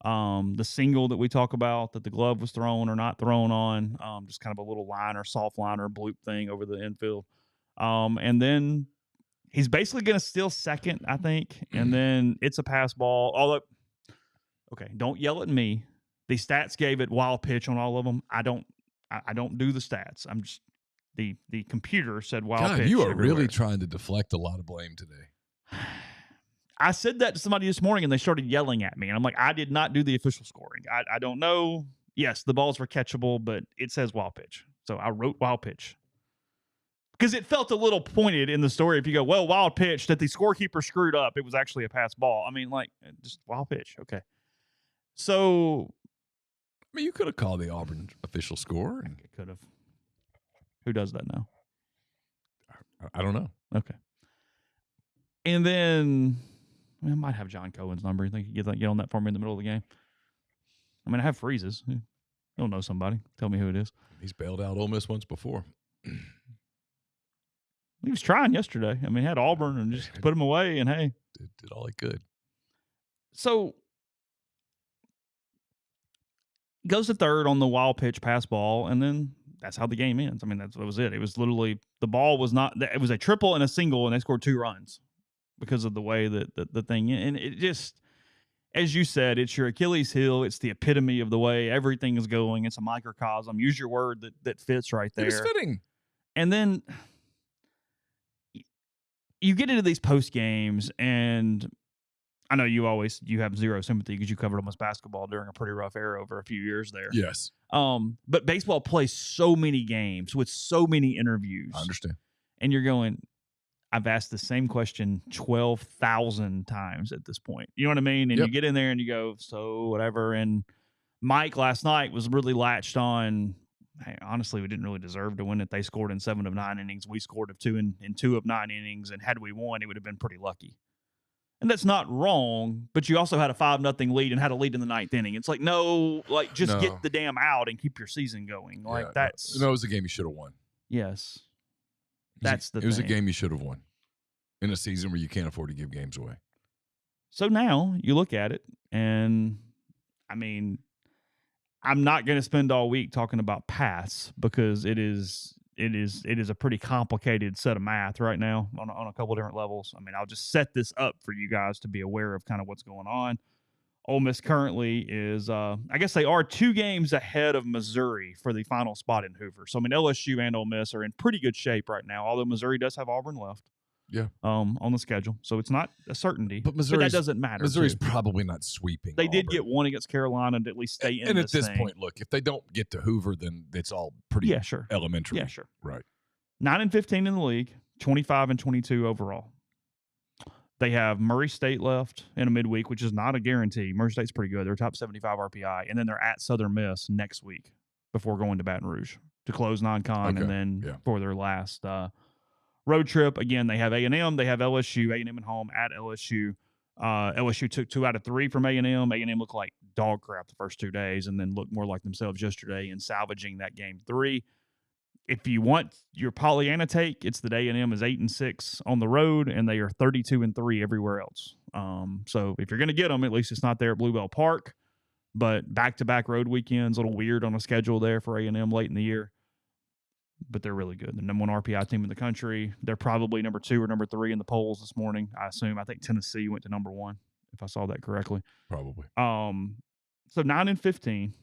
The single that we talk about that the glove was thrown or not thrown on, just kind of a little liner, soft liner, bloop thing over the infield. And then he's basically going to steal second, I think. And then it's a pass ball. Although, okay, don't yell at me. The stats gave it wild pitch on all of them. I don't do the stats. I'm just the computer said wild pitch. You are everywhere. really trying to deflect a lot of blame today. I said that to somebody this morning, and they started yelling at me. And I'm like, I did not do the official scoring. I don't know. Yes, the balls were catchable, but it says wild pitch. So I wrote wild pitch. Because it felt a little pointed in the story. If you go, well, wild pitch, that the scorekeeper screwed up. It was actually a pass ball. Just wild pitch. Okay. So. You could have called the Auburn official score. I could have. Who does that now? I don't know. Okay. And then. I might have John Cohen's number. You think he could get on that for me in the middle of the game? I have freezes. He'll know somebody. Tell me who it is. He's bailed out Ole Miss once before. He was trying yesterday. I mean, he had Auburn and just put him away, and hey. Did all he could. So, goes to third on the wild pitch pass ball, and then that's how the game ends. I mean, that was it. It was literally, the ball was not, it was a triple and a single, and they scored 2 runs because of the way that the thing, and it just, as you said, it's your Achilles heel. It's the epitome of the way everything is going. It's a microcosm. Use your word that fits right there. It's fitting. And then you get into these post games, and I know you have zero sympathy because you covered Ole Miss basketball during a pretty rough era over a few years there. Yes. But baseball plays so many games with so many interviews. I understand. And you're going, I've asked the same question 12,000 times at this point. You know what I mean? And you get in there and you go, so whatever. And Mike last night was really latched on, hey, honestly, we didn't really deserve to win it. They scored in 7 of 9 innings. We scored in 2 of 9 innings. And had we won, it would have been pretty lucky. And that's not wrong, but you also had a 5-0 lead and had a lead in the 9th inning. It's like, just get the damn out and keep your season going. Like, that's... No, it was a game you should have won. Yes. It was a game you should have won in a season where you can't afford to give games away. So now you look at it, and, I mean, I'm not going to spend all week talking about paths because it is a pretty complicated set of math right now on a couple different levels. I mean, I'll just set this up for you guys to be aware of kind of what's going on. Ole Miss currently is, I guess they are 2 games ahead of Missouri for the final spot in Hoover. So, I mean, LSU and Ole Miss are in pretty good shape right now, although Missouri does have Auburn left. Yeah. On the schedule. So it's not a certainty. But that doesn't matter. Missouri's probably not sweeping. They did get one against Carolina to at least stay in and this at this thing. point, look, if they don't get to Hoover, then it's all pretty elementary. Yeah, sure. Right. 9-15 in the league, 25-22 overall. They have Murray State left in a midweek, which is not a guarantee. Murray State's pretty good. They're top 75 RPI. And then they're at Southern Miss next week before going to Baton Rouge to close non-con and then for their last road trip. Again, they have A&M. They have LSU. A&M at home at LSU. LSU took 2 out of 3 from A&M. A&M looked like dog crap the first 2 days and then looked more like themselves yesterday in salvaging that game 3. If you want your Pollyanna take, it's that A&M is 8-6 on the road, and they are 32-3 everywhere else. So if you're going to get them, at least it's not there at Bluebell Park. But back-to-back road weekends, a little weird on a schedule there for A&M late in the year. But they're really good. The number 1 RPI team in the country. They're probably number 2 or number 3 in the polls this morning, I assume. I think Tennessee went to number 1, if I saw that correctly. Probably. So 9-15.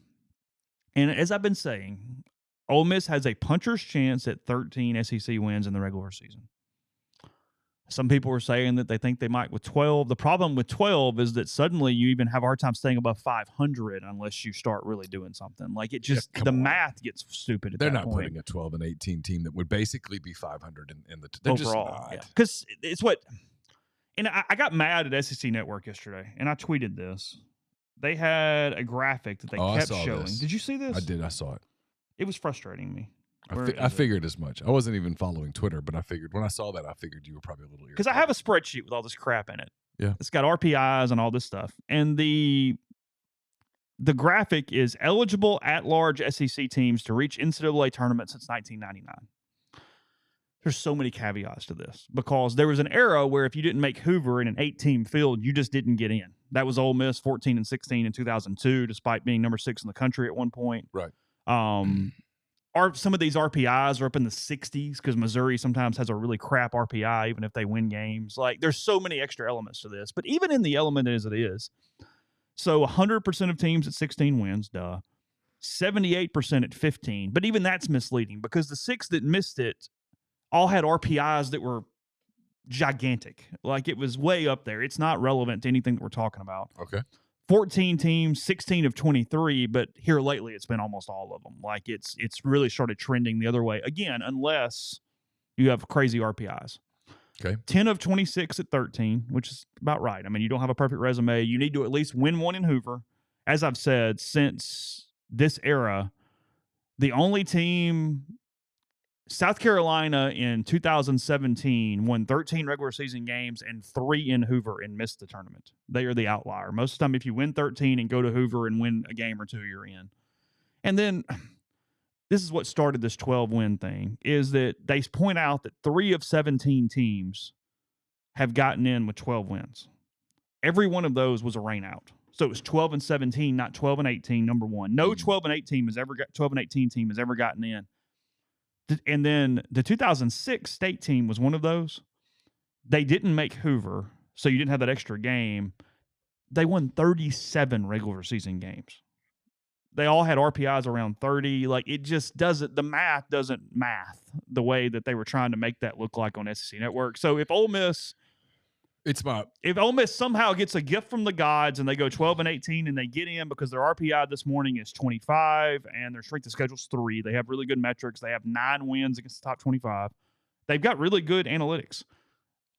And as I've been saying, Ole Miss has a puncher's chance at 13 SEC wins in the regular season. Some people are saying that they think they might with 12. The problem with 12 is that suddenly you even have a hard time staying above 500 unless you start really doing something. Like it just, math gets stupid at that point. They're not putting a 12 and 18 team that would basically be 500 in the overall. Because it's what, and I got mad at SEC Network yesterday, and I tweeted this. They had a graphic that they kept showing. This. Did you see this? I did. I saw it. It was frustrating me. I figured as much. I wasn't even following Twitter, but I figured when I saw that, I figured you were probably a little because I have a spreadsheet with all this crap in it. Yeah, it's got RPIs and all this stuff, and the graphic is eligible at-large SEC teams to reach NCAA tournament since 1999. There's so many caveats to this because there was an era where if you didn't make Hoover in an 8-team field, you just didn't get in. That was Ole Miss 14-16 in 2002, despite being number 6 in the country at one point. Right. Some of these RPIs are up in the 60s because Missouri sometimes has a really crap RPI, even if they win games. Like, there's so many extra elements to this. But even in the element as it is, so 100% of teams at 16 wins, 78% at 15. But even that's misleading because the 6 that missed it all had RPIs that were gigantic. Like, it was way up there. It's not relevant to anything that we're talking about. Okay. 14 teams, 16 of 23, but here lately it's been almost all of them. Like it's really started trending the other way again, unless you have crazy RPIs. Okay. 10 of 26 at 13, which is about right. I mean, you don't have a perfect resume. You need to at least win one in Hoover. As I've said, since this era, the only team, South Carolina in 2017 won 13 regular season games and 3 in Hoover and missed the tournament. They are the outlier. Most of the time, if you win 13 and go to Hoover and win a game or 2, you're in. And then this is what started this 12-win thing, is that they point out that 3 of 17 teams have gotten in with 12 wins. Every one of those was a rain out. So it was 12 and 17, not 12 and 18, number one. No 12 and 18 has ever got 12 and 18 team has ever gotten in. And then the 2006 state team was one of those. They didn't make Hoover, so you didn't have that extra game. They won 37 regular season games. They all had RPIs around 30. Like, it just doesn't, the math doesn't math the way that they were trying to make that look like on SEC Network. So if Ole Miss somehow gets a gift from the gods and they go 12 and 18 and they get in because their RPI this morning is 25 and their strength of schedule is 3, they have really good metrics. They have 9 wins against the top 25. They've got really good analytics.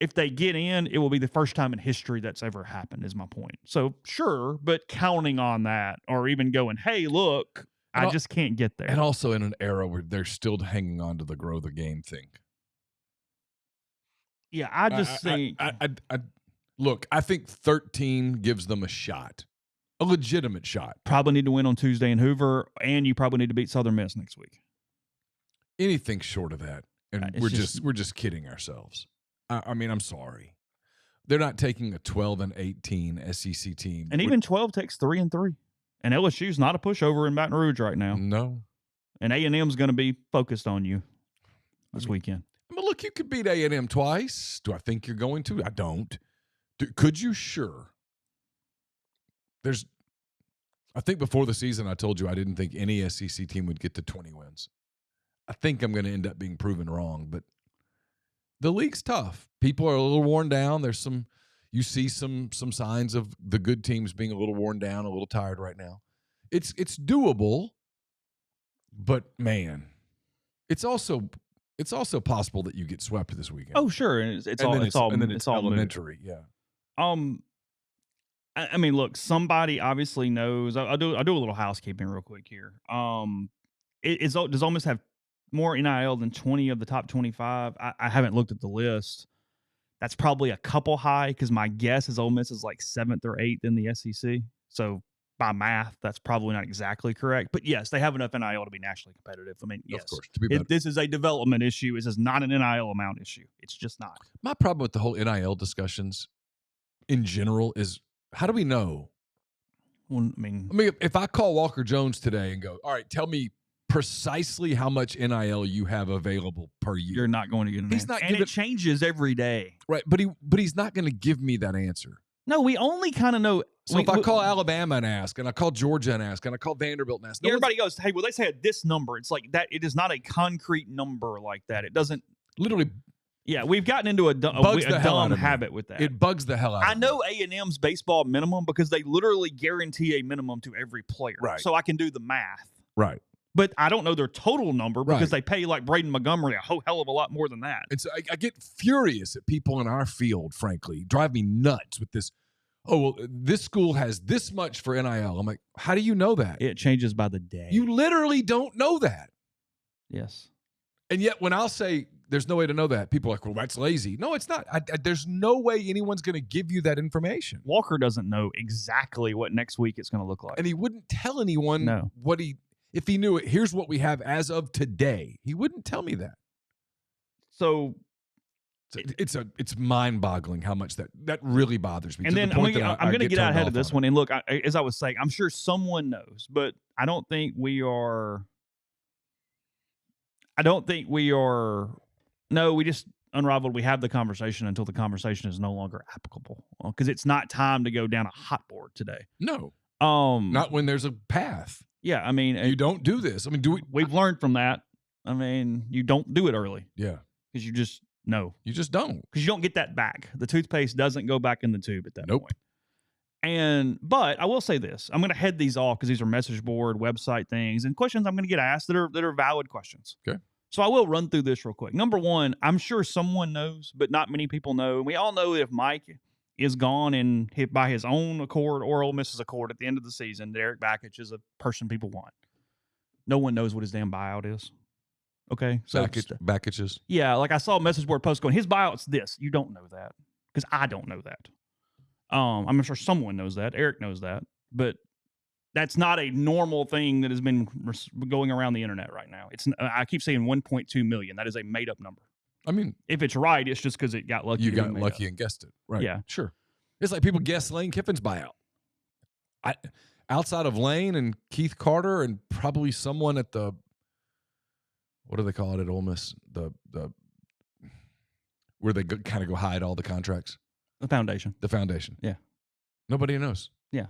If they get in, it will be the first time in history that's ever happened, is my point. So, sure, but counting on that or even going, hey, look, I just can't get there. And also in an era where they're still hanging on to the grow the game thing. Yeah, I just think... Look, I think 13 gives them a shot, a legitimate shot. Probably need to win on Tuesday in Hoover, and you probably need to beat Southern Miss next week. Anything short of that, and we're just kidding ourselves. I mean, I'm sorry. They're not taking a 12 and 18 SEC team. And even 12 takes 3 and 3. And LSU's not a pushover in Baton Rouge right now. No. And A&M's going to be focused on you this weekend. I mean, look, you could beat A&M twice. Do I think you're going to? I don't. Could you? Sure. I think before the season I told you I didn't think any SEC team would get to 20 wins. I think I'm going to end up being proven wrong, but the league's tough. People are a little worn down. You see some signs of the good teams being a little worn down, a little tired right now. It's doable, but man, it's also possible that you get swept this weekend. Oh, sure, and it's all elementary, yeah. I mean, look, somebody obviously knows. I'll do a little housekeeping real quick here. Does Ole Miss have more NIL than 20 of the top 25? I haven't looked at the list. That's probably a couple high because my guess is Ole Miss is like 7th or 8th in the SEC. So by math, that's probably not exactly correct. But yes, they have enough NIL to be nationally competitive. I mean, yes, of course, to be better. This is a development issue. This is not an NIL amount issue. It's just not. My problem with the whole NIL discussions in general is, how do we know? Well, I mean, if I call Walker Jones today and go, all right, tell me precisely how much NIL you have available per year, you're not going to get an answer. And it changes every day. Right, but he's not going to give me that answer. No, we only kind of know. So if I call Alabama and ask, and I call Georgia and ask, and I call Vanderbilt and ask, everybody goes, hey, well, they say this number. It's like that. It is not a concrete number like that. It doesn't literally. Yeah, we've gotten into a dumb habit with that. It bugs the hell out of me. I know A&M's baseball minimum because they literally guarantee a minimum to every player. Right. So I can do the math. Right. But I don't know their total number because they pay like Braden Montgomery a whole hell of a lot more than that. And so I get furious at people in our field, frankly, drive me nuts with this. Oh, well, this school has this much for NIL. I'm like, how do you know that? It changes by the day. You literally don't know that. Yes. And yet when I'll say there's no way to know that, people are like, well, that's lazy. No, it's not. There's no way anyone's going to give you that information. Walker doesn't know exactly what next week it's going to look like. And he wouldn't tell anyone if he knew it. Here's what we have as of today. He wouldn't tell me that. So it's mind-boggling how much that really bothers me. And then I'm going to get out ahead of this one. And look, as I was saying, I'm sure someone knows, but I don't think we are. No, we just unraveled. We have the conversation until the conversation is no longer applicable because it's not time to go down a hot board today. No, not when there's a path. Yeah, I mean, you don't do this. I mean, we've learned from that. I mean, you don't do it early. Yeah, because you just don't. Because you don't get that back. The toothpaste doesn't go back in the tube at that point. But I will say this: I'm going to head these off because these are message board, website things, and questions I'm going to get asked that are valid questions. Okay. So I will run through this real quick. Number one, I'm sure someone knows, but not many people know. And we all know that if Mike is gone and hit by his own accord or Ole Miss's accord at the end of the season, Derek Bakich is a person people want. No one knows what his damn buyout is. Okay? So Bakich's? Yeah, like I saw a message board post going, his buyout's this. You don't know that because I don't know that. I'm sure someone knows that. Eric knows that. But That's not a normal thing that has been going around the internet right now. I keep saying 1.2 million. That is a made up number. I mean, if it's right, it's just because it got lucky. You got lucky and guessed it. Right. Yeah. Sure. It's like people guess Lane Kiffin's buyout. Outside of Lane and Keith Carter and probably someone at the, what do they call it at Ole Miss? The where they kind of go hide all the contracts. The foundation. The foundation. Yeah. Nobody knows. Yeah.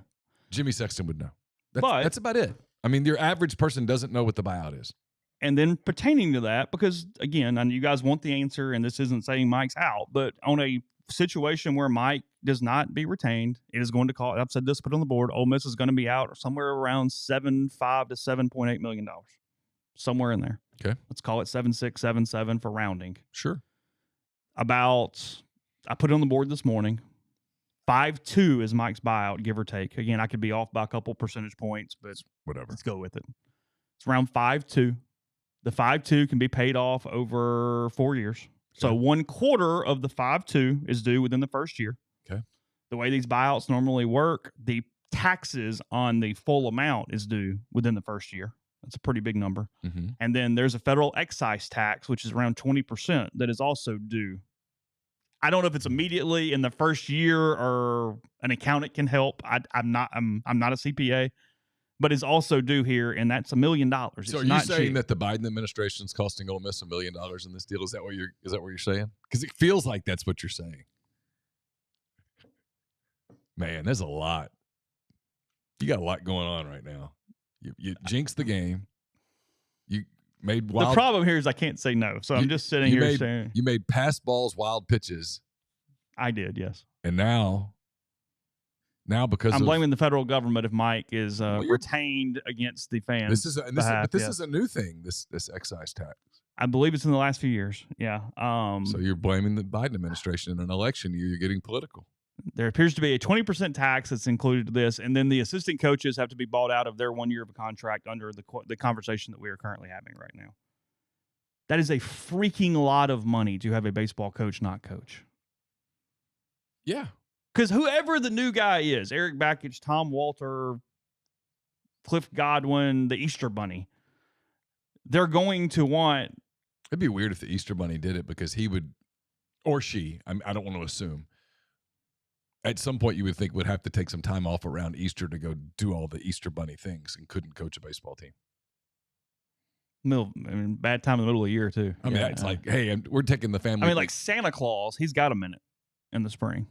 Jimmy Sexton would know. That's about it. I mean, your average person doesn't know what the buyout is. And then pertaining to that, because again, and you guys want the answer, and this isn't saying Mike's out, but on a situation where Mike does not be retained, it is going to cost, I've said this, put on the board, Ole Miss is going to be out somewhere around $7.5 to $7.8 million. Somewhere in there. Okay. Let's call it 7.6, 7.7 for rounding. Sure. I put it on the board this morning. 5.2 is Mike's buyout, give or take. Again, I could be off by a couple percentage points, but whatever. Let's go with it. It's around 5.2. The 5.2 can be paid off over 4 years. Okay. So 1/4 of the 5.2 is due within the first year. Okay. The way these buyouts normally work, the taxes on the full amount is due within the first year. That's a pretty big number. Mm-hmm. And then there's a federal excise tax, which is around 20%, that is also due. I don't know if it's immediately in the first year or an accountant can help. I'm not a CPA, but it's also due here, and that's $1 million. So are you saying that the Biden administration is costing Ole Miss $1 million in this deal? Is that what you're saying? Because it feels like that's what you're saying. Man, there's a lot. You got a lot going on right now. You jinxed the game. You made wild. The problem here is I can't say no, so I'm just sitting here saying you made pass balls, wild pitches. I did, yes. And now because I'm blaming the federal government if Mike is retained against the fans. This is a new thing. This excise tax. I believe it's in the last few years. Yeah. So you're blaming the Biden administration in an election year. You're getting political. There appears to be a 20% tax that's included to this, and then the assistant coaches have to be bought out of their 1 year of a contract under the conversation that we are currently having right now. That is a freaking lot of money to have a baseball coach not coach. Yeah. Because whoever the new guy is, Eric Bakich, Tom Walter, Cliff Godwin, the Easter Bunny, they're going to want. It'd be weird if the Easter Bunny did it because he would, or she, I don't want to assume. At some point, you would think would have to take some time off around Easter to go do all the Easter Bunny things and couldn't coach a baseball team. Bad time in the middle of the year, too. I mean, it's like, hey, we're taking the family. I mean, like Santa Claus, he's got a minute in the spring.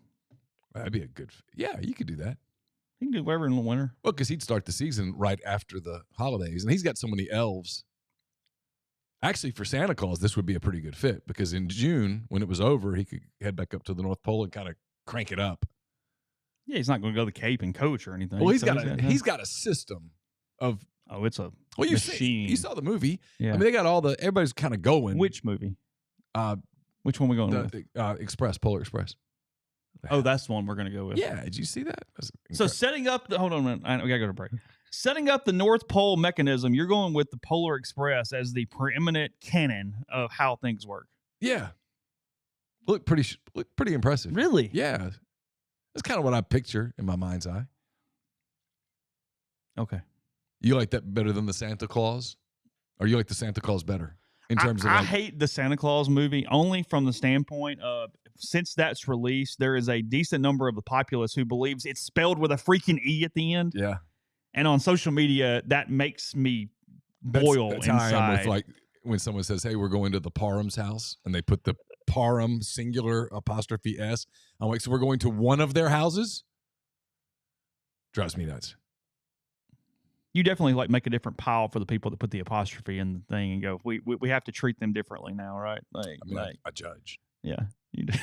That'd be a good. Yeah, you could do that. He can do whatever in the winter. Well, because he'd start the season right after the holidays, and he's got so many elves. Actually, for Santa Claus, this would be a pretty good fit because in June, when it was over, he could head back up to the North Pole and kind of crank it up. Yeah, he's not going to go to the Cape and coach or anything. Well, he's got a system of. Oh, it's a machine. You saw the movie. Yeah. I mean, they got everybody's kind of going. Which movie? Which one are we going with? Polar Express. Oh, that's the one we're going to go with. Yeah, did you see that? So setting up hold on a minute. We got to go to break. Setting up the North Pole mechanism, you're going with the Polar Express as the preeminent canon of how things work. Yeah. Look pretty impressive. Really? Yeah. That's kind of what I picture in my mind's eye. Okay. You like that better than the Santa Claus? Or you like the Santa Claus better? In terms of I hate the Santa Claus movie only from the standpoint of since that's released, there is a decent number of the populace who believes it's spelled with a freaking E at the end. Yeah. And on social media, that makes me boil that's inside. How I am with like when someone says, hey, we're going to the Parham's house, and they put the Parham singular apostrophe S. I'm like, so we're going to one of their houses? Drives me nuts. You definitely like make a different pile for the people that put the apostrophe in the thing and go, we have to treat them differently now, right? Like, I judge. Yeah, you do.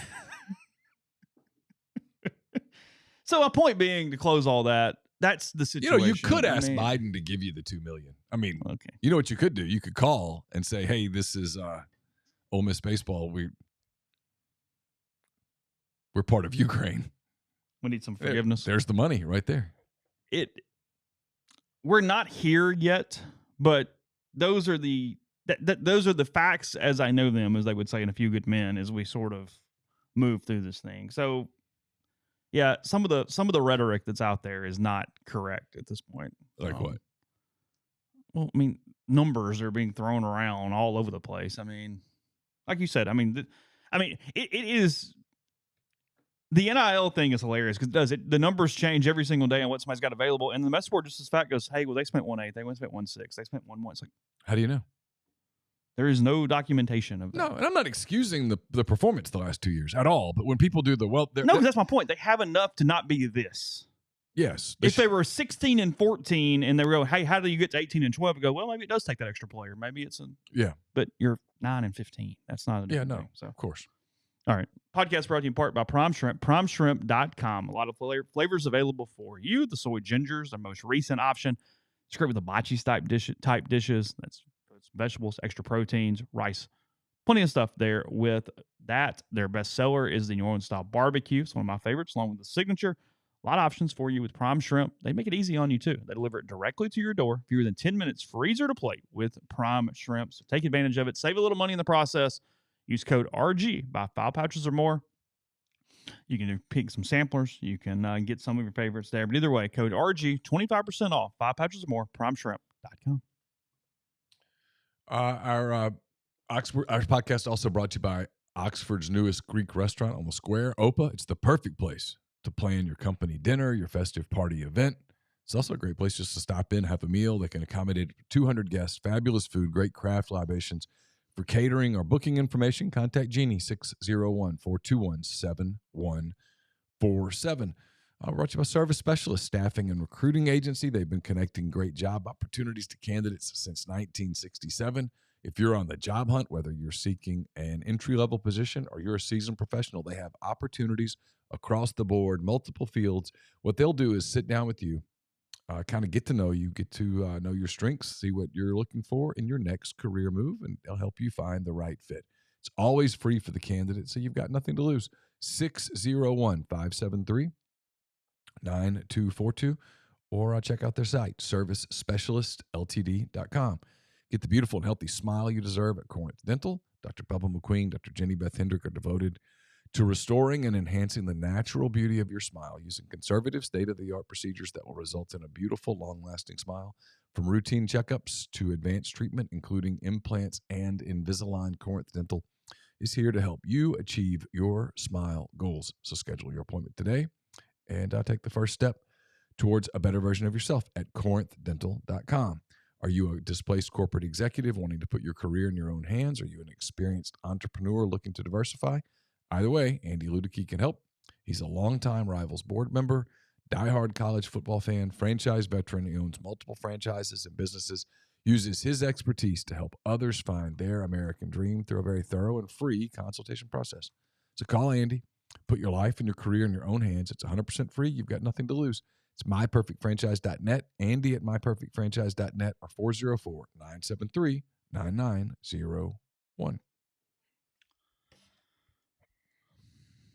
So my point being, to close all that, that's the situation. You could ask Biden to give you the $2 million. I mean, okay. You know what you could do? You could call and say, hey, this is Ole Miss baseball. We're part of Ukraine. We need some forgiveness. There's the money right there. We're not here yet, but those are the facts as I know them, as they would say in A Few Good Men, as we sort of move through this thing. So Yeah, some of the rhetoric that's out there is not correct at this point. Like what? Well, I mean, numbers are being thrown around all over the place. I mean, like you said, it is the NIL thing is hilarious because the numbers change every single day on what somebody's got available, and the message board just as fact goes, hey, well, they spent 1.8, they spent 1.6, they spent 1.1. It's like, how do you know? there is no documentation of that. No, and I'm not excusing the performance the last 2 years at all. But when people do that's my point. They have enough to not be this. Yes. If they were 16 and 14 and they were, hey, how do you get to 18 and 12? Go, well, maybe it does take that extra player. Maybe it's but you're 9 and 15. That's not a thing. So of course. All right. Podcast brought to you in part by Prime Shrimp, primeshrimp.com. A lot of flavors available for you. The soy gingers, our most recent option. It's great with the hibachi type dishes. That's vegetables, extra proteins, rice. Plenty of stuff there with that. Their best seller is the New Orleans style barbecue. It's one of my favorites, along with the signature. A lot of options for you with Prime Shrimp. They make it easy on you, too. They deliver it directly to your door. Fewer than 10 minutes, freezer to plate with Prime Shrimp. So take advantage of it. Save a little money in the process. Use code RG. Buy 5 pouches or more. You can pick some samplers. You can get some of your favorites there. But either way, code RG, 25% off. 5 pouches or more, primeshrimp.com. Our podcast also brought to you by Oxford's newest Greek restaurant on the square, Opa. It's the perfect place to plan your company dinner, your festive party event. It's also a great place just to stop in, have a meal. They can accommodate 200 guests, fabulous food, great craft libations. For catering or booking information, contact Jeannie, 601-421-7147. Brought to you by Service Specialist Staffing and Recruiting Agency. They've been connecting great job opportunities to candidates since 1967. If you're on the job hunt, whether you're seeking an entry-level position or you're a seasoned professional, they have opportunities across the board, multiple fields. What they'll do is sit down with you, kind of get to know you, get to know your strengths, see what you're looking for in your next career move, and they'll help you find the right fit. It's always free for the candidate, so you've got nothing to lose. 601-573-9242, or check out their site, servicespecialistltd.com. Get the beautiful and healthy smile you deserve at Corinth Dental. Dr. Bubba McQueen, Dr. Jenny Beth Hendrick are devoted to restoring and enhancing the natural beauty of your smile using conservative, state-of-the-art procedures that will result in a beautiful, long-lasting smile. From routine checkups to advanced treatment, including implants and Invisalign, Corinth Dental is here to help you achieve your smile goals. So schedule your appointment today and take the first step towards a better version of yourself at corinthdental.com. Are you a displaced corporate executive wanting to put your career in your own hands? Are you an experienced entrepreneur looking to diversify? Either way, Andy Ludicky can help. He's a longtime Rivals board member, diehard college football fan, franchise veteran. He owns multiple franchises and businesses, uses his expertise to help others find their American dream through a very thorough and free consultation process. So call Andy. Put your life and your career in your own hands. It's 100% free. You've got nothing to lose. It's myperfectfranchise.net, Andy at myperfectfranchise.net, or 404-973-9901.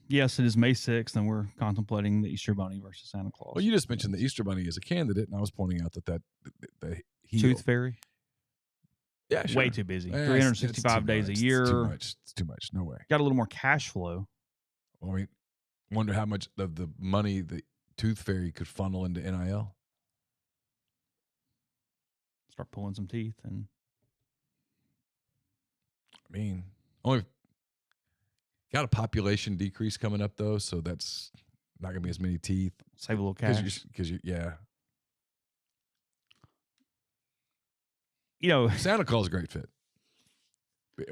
Yes, it is May 6th, and we're contemplating the Easter Bunny versus Santa Claus. Well, you just mentioned the Easter Bunny as a candidate, and I was pointing out that the Tooth Fairy? Yeah, sure. Way too busy. 365 days a year. It's too much. It's too much. No way. Got a little more cash flow. Well, I mean, wonder how much of the money the Tooth Fairy could funnel into NIL. Start pulling some teeth. And I mean, only got a population decrease coming up, though, so that's not going to be as many teeth. Save a little cash. Because yeah. You know, Santa Claus is a great fit.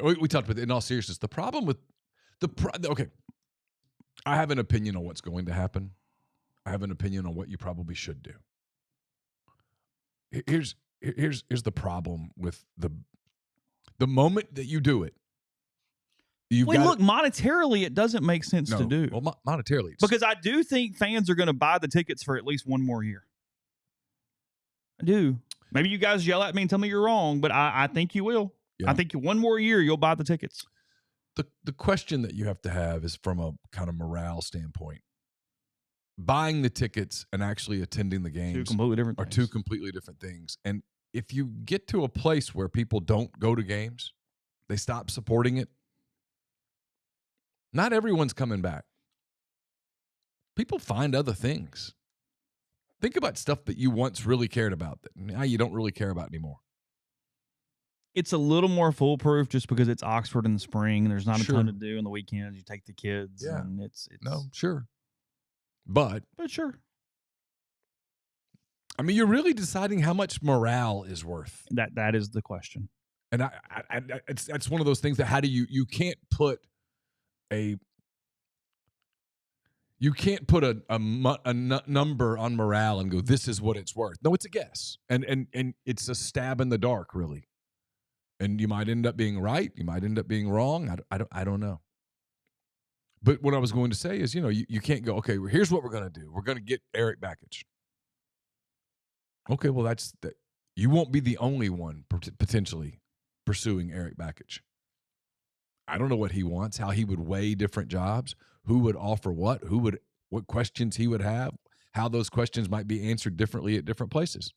We talked about it in all seriousness. The problem with okay, I have an opinion on what's going to happen. I have an opinion on what you probably should do. Here's the problem with the moment that you do it. Look, monetarily, it doesn't make sense to do. Well, monetarily. Because I do think fans are going to buy the tickets for at least one more year. I do. Maybe you guys yell at me and tell me you're wrong, but I think you will. Yeah. I think one more year, you'll buy the tickets. The question that you have to have is from a kind of morale standpoint. Buying the tickets and actually attending the games are two completely different things. And if you get to a place where people don't go to games, they stop supporting it, not everyone's coming back. People find other things. Think about stuff that you once really cared about that now you don't really care about anymore. It's a little more foolproof just because it's Oxford in the spring. There's not a ton Sure. to do on the weekends. You take the kids, Yeah. and it's No, sure. But sure. I mean, you're really deciding how much morale is worth. That is the question. And that's one of those things that how do you can't put a number on morale and go, this is what it's worth. No, it's a guess. And it's a stab in the dark, really. And you might end up being right. You might end up being wrong. I don't know. But what I was going to say is, you can't go, okay, well, here's what we're going to do. We're going to get Eric Bakich. Okay, well, that's that. You won't be the only one potentially pursuing Eric Bakich. I don't know what he wants, how he would weigh different jobs, who would offer what questions he would have, how those questions might be answered differently at different places.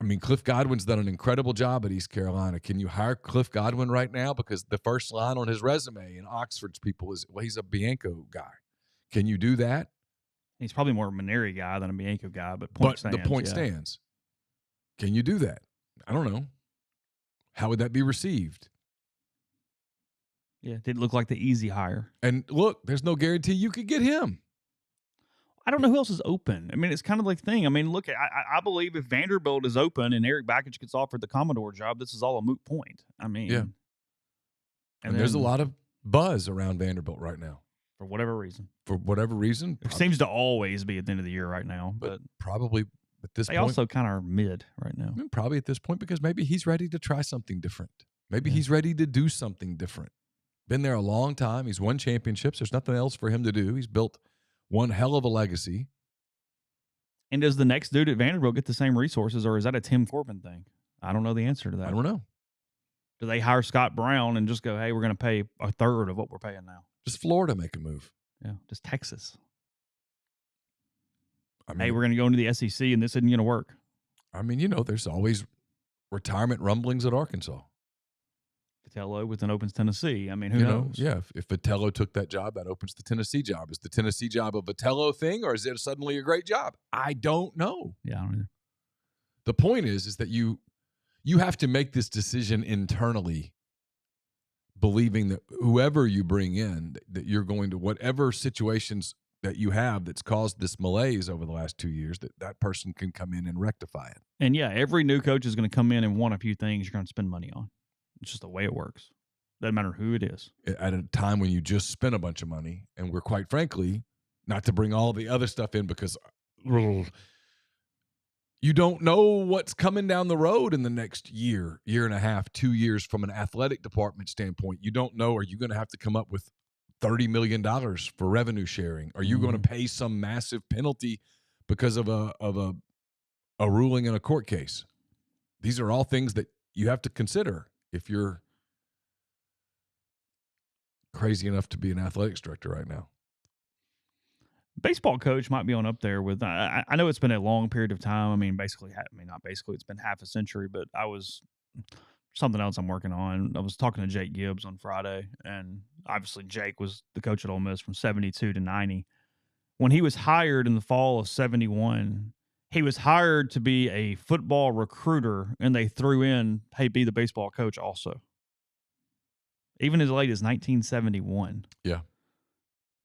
I mean, Cliff Godwin's done an incredible job at East Carolina. Can you hire Cliff Godwin right now? Because the first line on his resume in Oxford's people is, well, he's a Bianco guy. Can you do that? He's probably more a Maneri guy than a Bianco guy, but the point stands. Can you do that? I don't know. How would that be received? Yeah, it didn't look like the easy hire. And look, there's no guarantee you could get him. I don't know who else is open. I mean, it's kind of like the thing. I mean, look, I believe if Vanderbilt is open and Eric Bakich gets offered the Commodore job, this is all a moot point. I mean, yeah. And there's a lot of buzz around Vanderbilt right now. For whatever reason. It seems to always be at the end of the year right now. But probably at this point. They also kind of are mid right now. Probably at this point because maybe he's ready to try something different. Maybe he's ready to do something different. Been there a long time. He's won championships. There's nothing else for him to do. He's built one hell of a legacy. And does the next dude at Vanderbilt get the same resources, or is that a Tim Corbin thing? I don't know the answer to that. I don't know. Do they hire Scott Brown and just go, hey, we're going to pay a third of what we're paying now? Does Florida make a move? Yeah, just Texas. I mean, hey, we're going to go into the SEC, and this isn't going to work. I mean, there's always retirement rumblings at Arkansas. Vitello with an opens Tennessee. I mean, who knows? Yeah, if Vitello took that job, that opens the Tennessee job. Is the Tennessee job a Vitello thing, or is it suddenly a great job? I don't know. Yeah, I don't either. The point is that you have to make this decision internally, believing that whoever you bring in, that you're going to, whatever situations that you have that's caused this malaise over the last 2 years, that person can come in and rectify it. And yeah, every new coach is going to come in and want a few things you're going to spend money on. It's just the way it works. Doesn't matter who it is. At a time when you just spent a bunch of money, and we're quite frankly, not to bring all the other stuff in because you don't know what's coming down the road in the next year and a half, 2 years from an athletic department standpoint. You don't know, are you going to have to come up with $30 million for revenue sharing? Are you going to pay some massive penalty because of a ruling in a court case? These are all things that you have to consider if you're crazy enough to be an athletics director right now. Baseball coach might be on up there with, I know it's been a long period of time. I mean, not basically, it's been half a century, but something else I'm working on. I was talking to Jake Gibbs on Friday, and obviously Jake was the coach at Ole Miss from 72 to 90. When he was hired in the fall of 71, he was hired to be a football recruiter, and they threw in, hey, be the baseball coach also. Even as late as 1971. Yeah.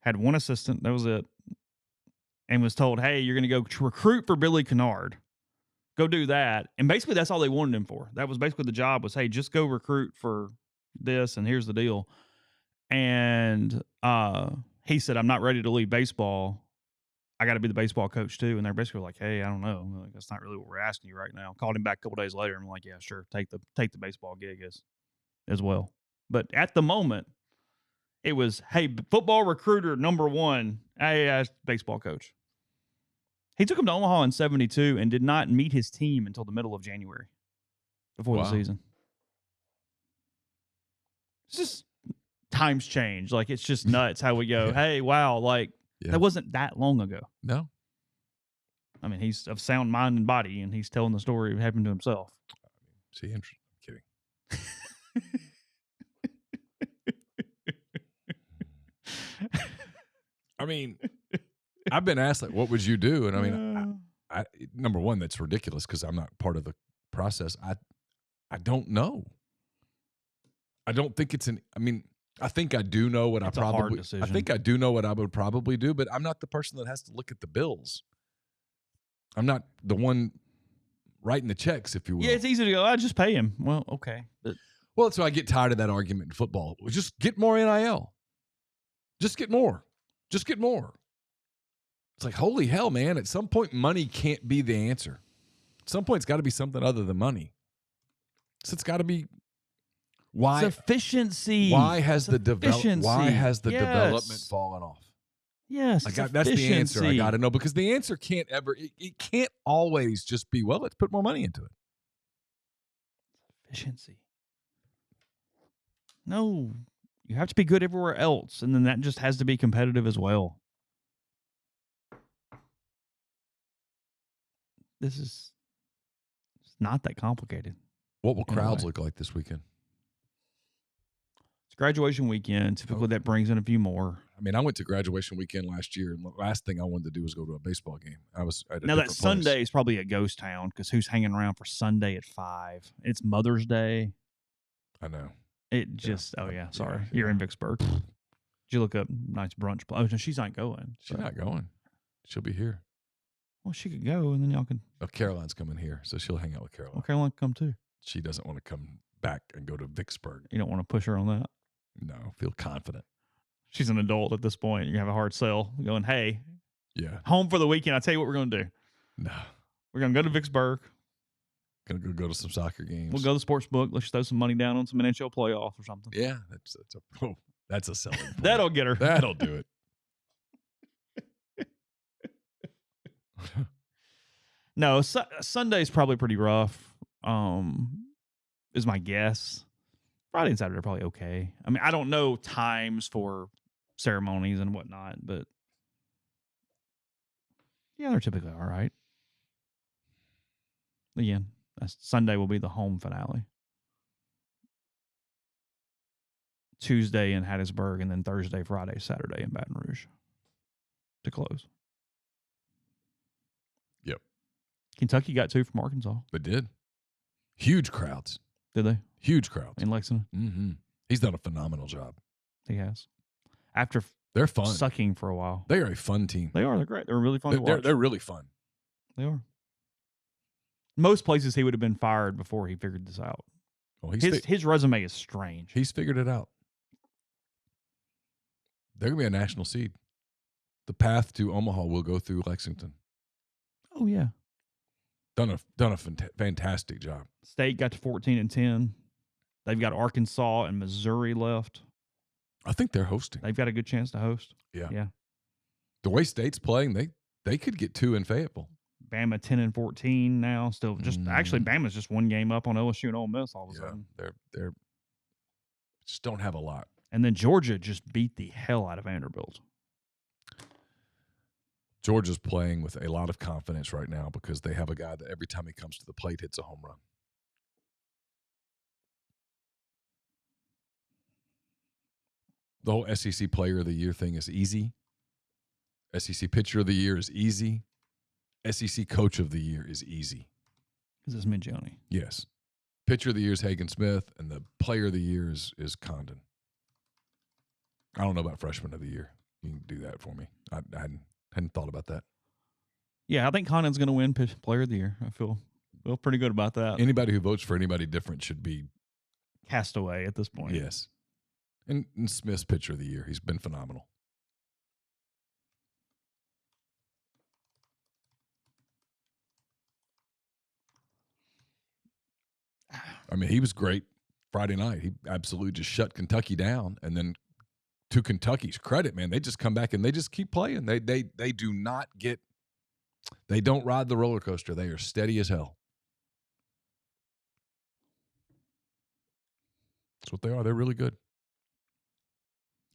Had one assistant, that was it, and was told, hey, you're going to go recruit for Billy Kennard. Go do that. And basically that's all they wanted him for. That was basically the job was, hey, just go recruit for this, and here's the deal. And he said, I'm not ready to leave baseball. I got to be the baseball coach too. And they're basically like, hey, I don't know. Like, that's not really what we're asking you right now. Called him back a couple days later. And I'm like, yeah, sure. Take the baseball gig as well. But at the moment, it was, hey, football recruiter number one. Hey, baseball coach. He took him to Omaha in 72 and did not meet his team until the middle of January before the season. It's just times change. Like, it's just nuts how we go, hey, wow, like, that wasn't that long ago. No. I mean, he's of sound mind and body, and he's telling the story of happened to himself. See, interesting. I'm kidding. I mean, I've been asked, like, what would you do? And I mean, I number one, that's ridiculous because I'm not part of the process. I don't know. I don't think it's I mean, I think I do know what It's a hard I decision. think I do know what I would probably do, but I'm not the person that has to look at the bills. I'm not the one writing the checks, if you will. Yeah, it's easy to go, I just pay him. Well, okay. But Well, so I get tired of that argument in football. Just get more NIL. Just get more. Just get more. It's like, holy hell, man. At some point, money can't be the answer. At some point, it's got to be something other than money. So it's got to be why efficiency. Why has the development fallen off? Yes, that's the answer I got to know, because the answer can't ever. It can't always just be, well, let's put more money into it. Efficiency. No, you have to be good everywhere else, and then that just has to be competitive as well. It's not that complicated. What will crowds look like this weekend? It's graduation weekend. Typically, that brings in a few more. I mean, I went to graduation weekend last year, and the last thing I wanted to do was go to a baseball game. I was at a now that place. Sunday is probably a ghost town, because who's hanging around for Sunday at 5? It's Mother's Day. I know. It just sorry, you're in Vicksburg. Did you look up nice brunch? Oh, no, she's not going. She's not going. She'll be here. Well, she could go, and then y'all can. Oh, Caroline's coming here, so she'll hang out with Caroline. Well, Caroline can come too. She doesn't want to come back and go to Vicksburg. You don't want to push her on that. No, feel confident. She's an adult at this point. You have a hard sell going, hey, yeah, home for the weekend. I tell you what we're going to do. No. We're going to go to Vicksburg. Going to go to some soccer games. We'll go to the sports book. Let's throw some money down on some NHL playoffs or something. Yeah, that's a selling point. That'll get her. That'll do it. No, Sunday's probably pretty rough, is my guess. Friday and Saturday are probably okay. I mean, I don't know times for ceremonies and whatnot, but yeah, they're typically all right. Again, Sunday will be the home finale. Tuesday in Hattiesburg, and then Thursday, Friday, Saturday in Baton Rouge to close. Yep. Kentucky got 2 from Arkansas. They did. Huge crowds. Did they? Huge crowds. In Lexington? Mm-hmm. He's done a phenomenal job. He has. After they're fun. Sucking for a while. They are a fun team. They are. They're great. They're really fun to watch. They're really fun. They are. Most places he would have been fired before he figured this out. Well, his resume is strange. He's figured it out. They're going to be a national seed. The path to Omaha will go through Lexington. Oh, yeah. Done a fantastic job. State got to 14-10. They've got Arkansas and Missouri left. I think they're hosting. They've got a good chance to host. Yeah. The way State's playing, they could get 2 in Fayetteville. Bama 10-14 now. Still actually Bama's just 1 game up on LSU and Ole Miss all of a sudden. They're just don't have a lot. And then Georgia just beat the hell out of Vanderbilt. Georgia's playing with a lot of confidence right now because they have a guy that every time he comes to the plate hits a home run. The whole SEC Player of the Year thing is easy. SEC Pitcher of the Year is easy. SEC Coach of the Year is easy. Because it's Mingione. Yes. Pitcher of the Year is Hagen Smith, and the Player of the Year is Condon. I don't know about Freshman of the Year. You can do that for me. I hadn't thought about that. Yeah, I think Condon's going to win Player of the Year. I feel pretty good about that. Anybody who votes for anybody different should be cast away at this point. Yes. And Smith's Pitcher of the Year. He's been phenomenal. I mean, he was great Friday night. He absolutely just shut Kentucky down. And then to Kentucky's credit, man, they just come back and they just keep playing. They do not get – they don't ride the roller coaster. They are steady as hell. That's what they are. They're really good.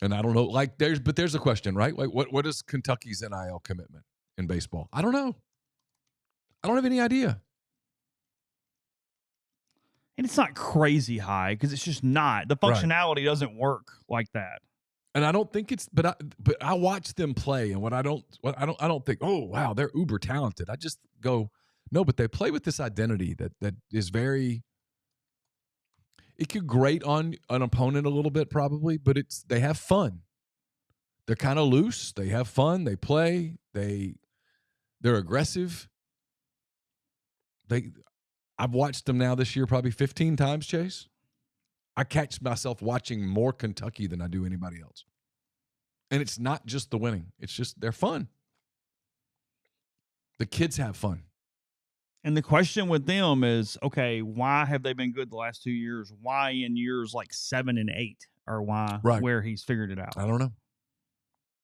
And I don't know, like there's a question, right? Like what is Kentucky's NIL commitment in baseball? I don't know. I don't have any idea. And it's not crazy high because it's just not. The functionality doesn't work like that. And I don't think it's, but I watch them play, and I don't think, oh wow, they're uber talented. I just go, no, but they play with this identity that is very. It could grate on an opponent a little bit, probably, but they have fun. They're kind of loose. They have fun. They play. They're aggressive. I've watched them now this year probably 15 times, Chase. I catch myself watching more Kentucky than I do anybody else. And it's not just the winning. It's just they're fun. The kids have fun. And the question with them is, okay, why have they been good the last 2 years? Why in years like 7 and 8? Or why where he's figured it out? I don't know.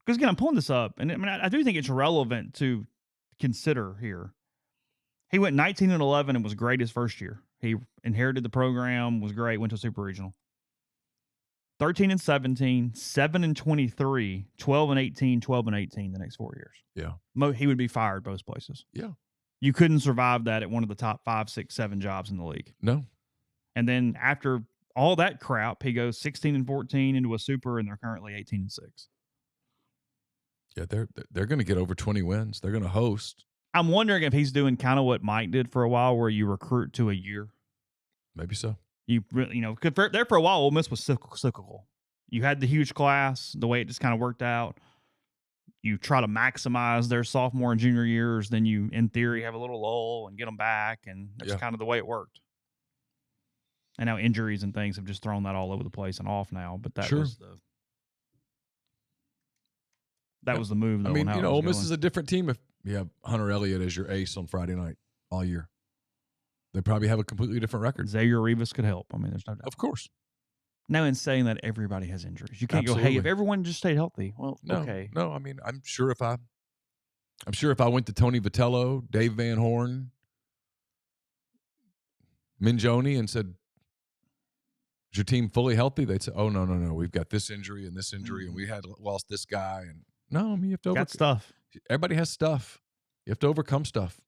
Because again, I'm pulling this up, and I mean, I do think it's relevant to consider here. He went 19 and 11 and was great his first year. He inherited the program, was great, went to a super regional. 13 and 17, 7 and 23, 12 and 18, 12 and 18 the next 4 years. Yeah. He would be fired most places. Yeah. You couldn't survive that at one of the top 5, 6, 7 jobs in the league. No. And then after all that crap, he goes 16 and 14 into a super, and they're currently 18 and 6. Yeah, they're going to get over 20 wins. They're going to host. I'm wondering if he's doing kind of what Mike did for a while, where you recruit to a year. Maybe so. You know, there for a while, Ole Miss was cyclical. You had the huge class, the way it just kind of worked out. You try to maximize their sophomore and junior years, then you, in theory, have a little lull and get them back, and that's kind of the way it worked. And now injuries and things have just thrown that all over the place and off now. But that was the move. Though, I mean, Ole Miss is a different team if you have Hunter Elliott as your ace on Friday night all year. They probably have a completely different record. Xavier Rivas could help. I mean, there's no doubt. Of course. Now, in saying that, everybody has injuries. You can't go, hey, if everyone just stayed healthy, well, okay. No, I mean, I'm sure if I went to Tony Vitello, Dave Van Horn, Mingione, and said, is your team fully healthy? They'd say, oh, no. We've got this injury, and we had lost this guy. And no, I mean, you have to got stuff. Everybody has stuff. You have to overcome stuff.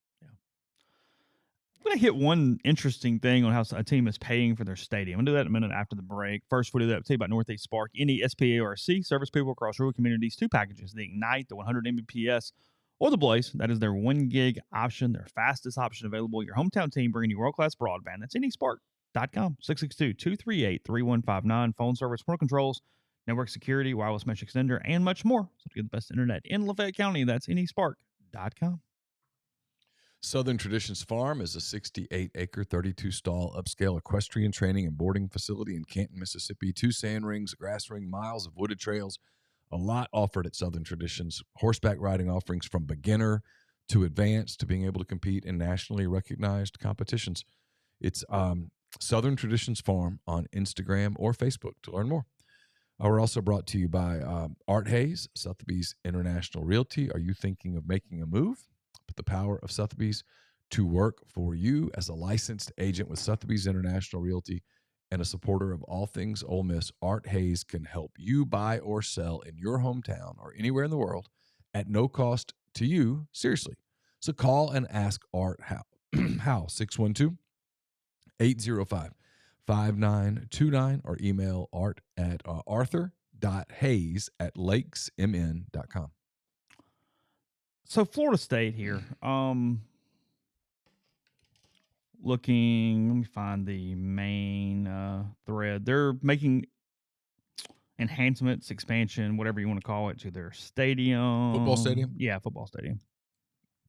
I'm going to hit one interesting thing on how a team is paying for their stadium. I'm going to do that in a minute after the break. First, we'll do that. I'll tell you about Northeast Spark. Any SPARC, service people across rural communities, 2 packages, the Ignite, the 100 Mbps, or the Blaze. That is their 1 gig option, their fastest option available. Your hometown team bringing you world-class broadband. That's AnySpark.com, 662-238-3159. Phone service, remote controls, network security, wireless mesh extender, and much more. So to get the best internet in Lafayette County, that's AnySpark.com. Southern Traditions Farm is a 68-acre, 32-stall upscale equestrian training and boarding facility in Canton, Mississippi. 2 sand rings, a grass ring, miles of wooded trails, a lot offered at Southern Traditions. Horseback riding offerings from beginner to advanced to being able to compete in nationally recognized competitions. It's Southern Traditions Farm on Instagram or Facebook to learn more. We're also brought to you by Art Hayes, Sotheby's International Realty. Are you thinking of making a move? Put the power of Sotheby's to work for you. As a licensed agent with Sotheby's International Realty and a supporter of all things Ole Miss, Art Hayes can help you buy or sell in your hometown or anywhere in the world at no cost to you. Seriously. So call and ask Art how. How? 612-805-5929 or email art at arthur.hayes@lakesmn.com. So Florida State here. Looking, let me find the main thread. They're making enhancements, expansion, whatever you want to call it, to their stadium. Football stadium? Yeah, football stadium.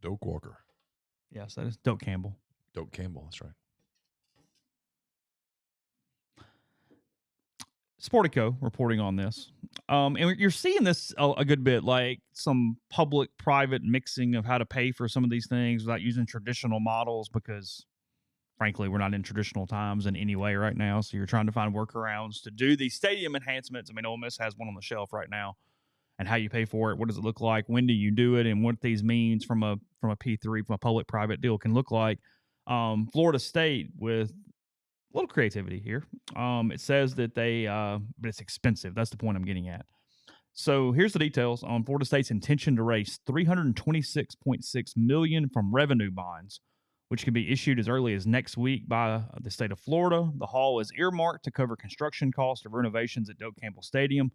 Doak Walker. Yes, that is Doak Campbell. Doak Campbell, that's right. Sportico reporting on this. And you're seeing this a good bit, like some public-private mixing of how to pay for some of these things without using traditional models because, frankly, we're not in traditional times in any way right now. So you're trying to find workarounds to do these stadium enhancements. I mean, Ole Miss has one on the shelf right now. And how you pay for it, what does it look like, when do you do it, and what these means from a P3, from a public-private deal can look like. Florida State with a little creativity here. It says that but it's expensive. That's the point I'm getting at. So here's the details on Florida State's intention to raise $326.6 million from revenue bonds, which can be issued as early as next week by the state of Florida. The haul is earmarked to cover construction costs of renovations at Doak Campbell Stadium,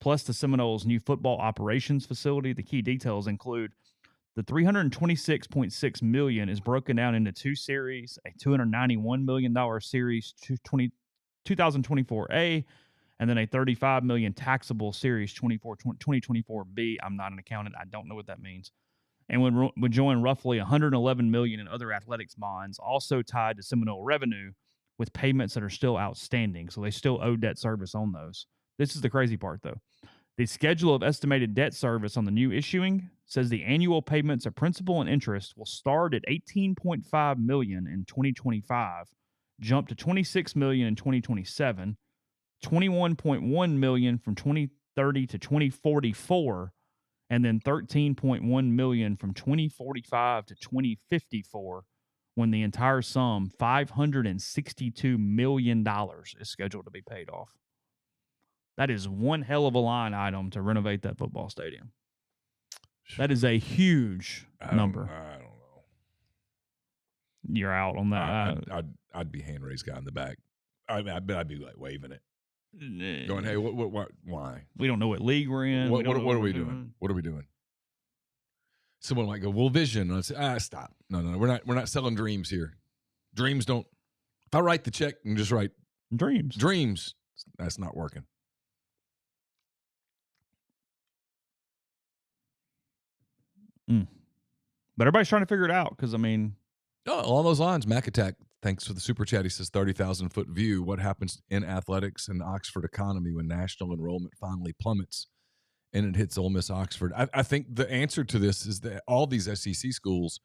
plus the Seminoles' new football operations facility. The key details include the $326.6 million is broken down into two series, a $291 million series 2024A, and then a $35 million taxable series 2024B. I'm not an accountant. I don't know what that means. And would join roughly $111 million in other athletics bonds, also tied to Seminole revenue, with payments that are still outstanding. So they still owe debt service on those. This is the crazy part, though. The schedule of estimated debt service on the new issuing says the annual payments of principal and interest will start at $18.5 million in 2025, jump to $26 million in 2027, $21.1 million from 2030 to 2044, and then $13.1 million from 2045 to 2054, when the entire sum, $562 million, is scheduled to be paid off. That is one hell of a line item to renovate that football stadium. That is a huge number. I don't know. You're out on that. I'd be hand raised guy in the back. I bet I'd be like waving it, going, "Hey, what? Why? We don't know what league we're in. What are we doing? What are we doing?" Someone might go, "Well, vision." And I say, stop. No, we're not selling dreams here. Dreams don't. If I write the check and just write dreams, that's not working. But everybody's trying to figure it out because, I mean. Along those lines, Mac Attack, thanks for the super chat. He says 30,000-foot view. What happens in athletics and Oxford economy when national enrollment finally plummets and it hits Ole Miss Oxford? I think the answer to this is that all these SEC schools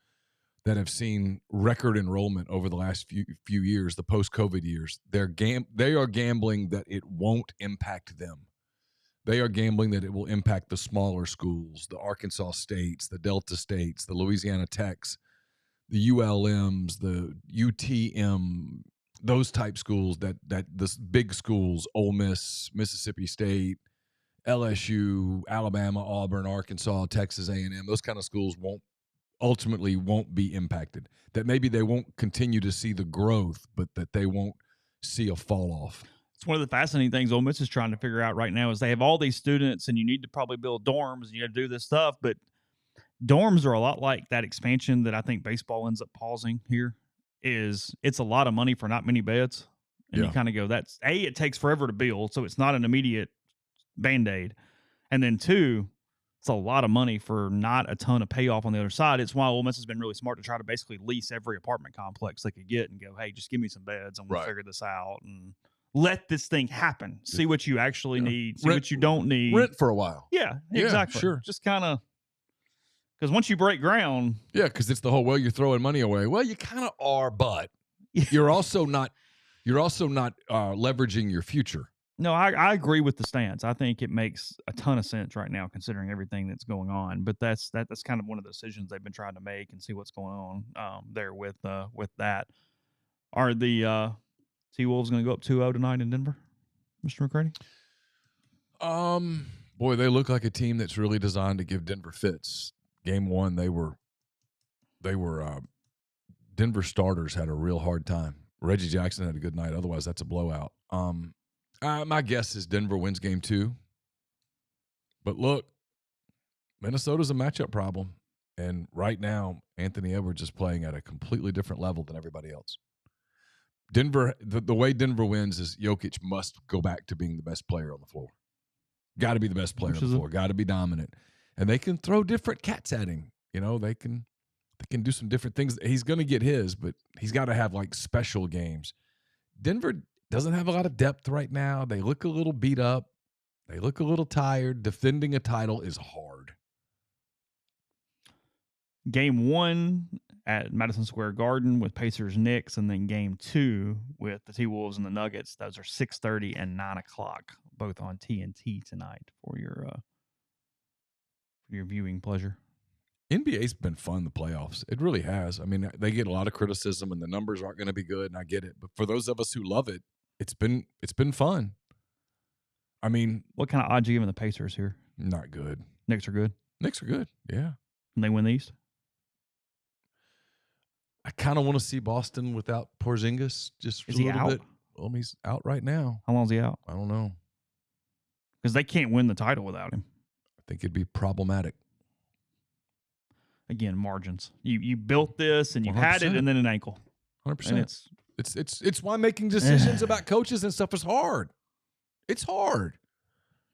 that have seen record enrollment over the last few years, the post-COVID years, they are gambling that it won't impact them. They are gambling that it will impact the smaller schools, the Arkansas States, the Delta States, the Louisiana Techs, the ULMs, the UTM, those type schools that the big schools, Ole Miss, Mississippi State, LSU, Alabama, Auburn, Arkansas, Texas A&M, those kind of schools won't be impacted. That maybe they won't continue to see the growth, but that they won't see a fall off. It's one of the fascinating things Ole Miss is trying to figure out right now is they have all these students and you need to probably build dorms and you got to do this stuff, but dorms are a lot like that expansion that I think baseball ends up pausing here. It's a lot of money for not many beds. And you kind of go, it takes forever to build, so it's not an immediate Band-Aid. And then two, it's a lot of money for not a ton of payoff on the other side. It's why Ole Miss has been really smart to try to basically lease every apartment complex they could get and go, hey, just give me some beds and we'll figure this out and let this thing happen. See what you actually need. See what you don't need. Rent for a while. Yeah, exactly. Sure. Just kind of, because once you break ground. Yeah, because it's the whole, well, you're throwing money away. Well, you kind of are, but you're also not leveraging your future. No, I agree with the stance. I think it makes a ton of sense right now, considering everything that's going on. But that's kind of one of the decisions they've been trying to make and see what's going on there with that. Are the T-Wolves going to go up 2-0 tonight in Denver, Mr. McCready? Boy, they look like a team that's really designed to give Denver fits. Game one, they were Denver starters had a real hard time. Reggie Jackson had a good night. Otherwise, that's a blowout. My guess is Denver wins game two. But look, Minnesota's a matchup problem. And right now, Anthony Edwards is playing at a completely different level than everybody else. Denver, the way Denver wins is Jokic must go back to being the best player on the floor. Got to be the best player on the floor. Got to be dominant. And they can throw different cats at him. They can do some different things. He's going to get his, but he's got to have like special games. Denver doesn't have a lot of depth right now. They look a little beat up. They look a little tired. Defending a title is hard. Game one at Madison Square Garden with Pacers Knicks, and then game two with the T-Wolves and the Nuggets. Those are 6:30 and 9 o'clock, both on TNT tonight for your viewing pleasure. NBA's been fun, the playoffs. It really has. I mean, they get a lot of criticism, and the numbers aren't going to be good, and I get it. But for those of us who love it, it's been fun. I mean, what kind of odds you giving the Pacers here? Not good. Knicks are good. Knicks are good. Yeah. And they win the East? I kind of want to see Boston without Porzingis just for a little bit. Well, he's out right now. How long is he out? I don't know. because they can't win the title without him. I think it'd be problematic. Again, margins. You built this and you had it, and then an ankle. 100%. And it's why making decisions about coaches and stuff is hard. It's hard.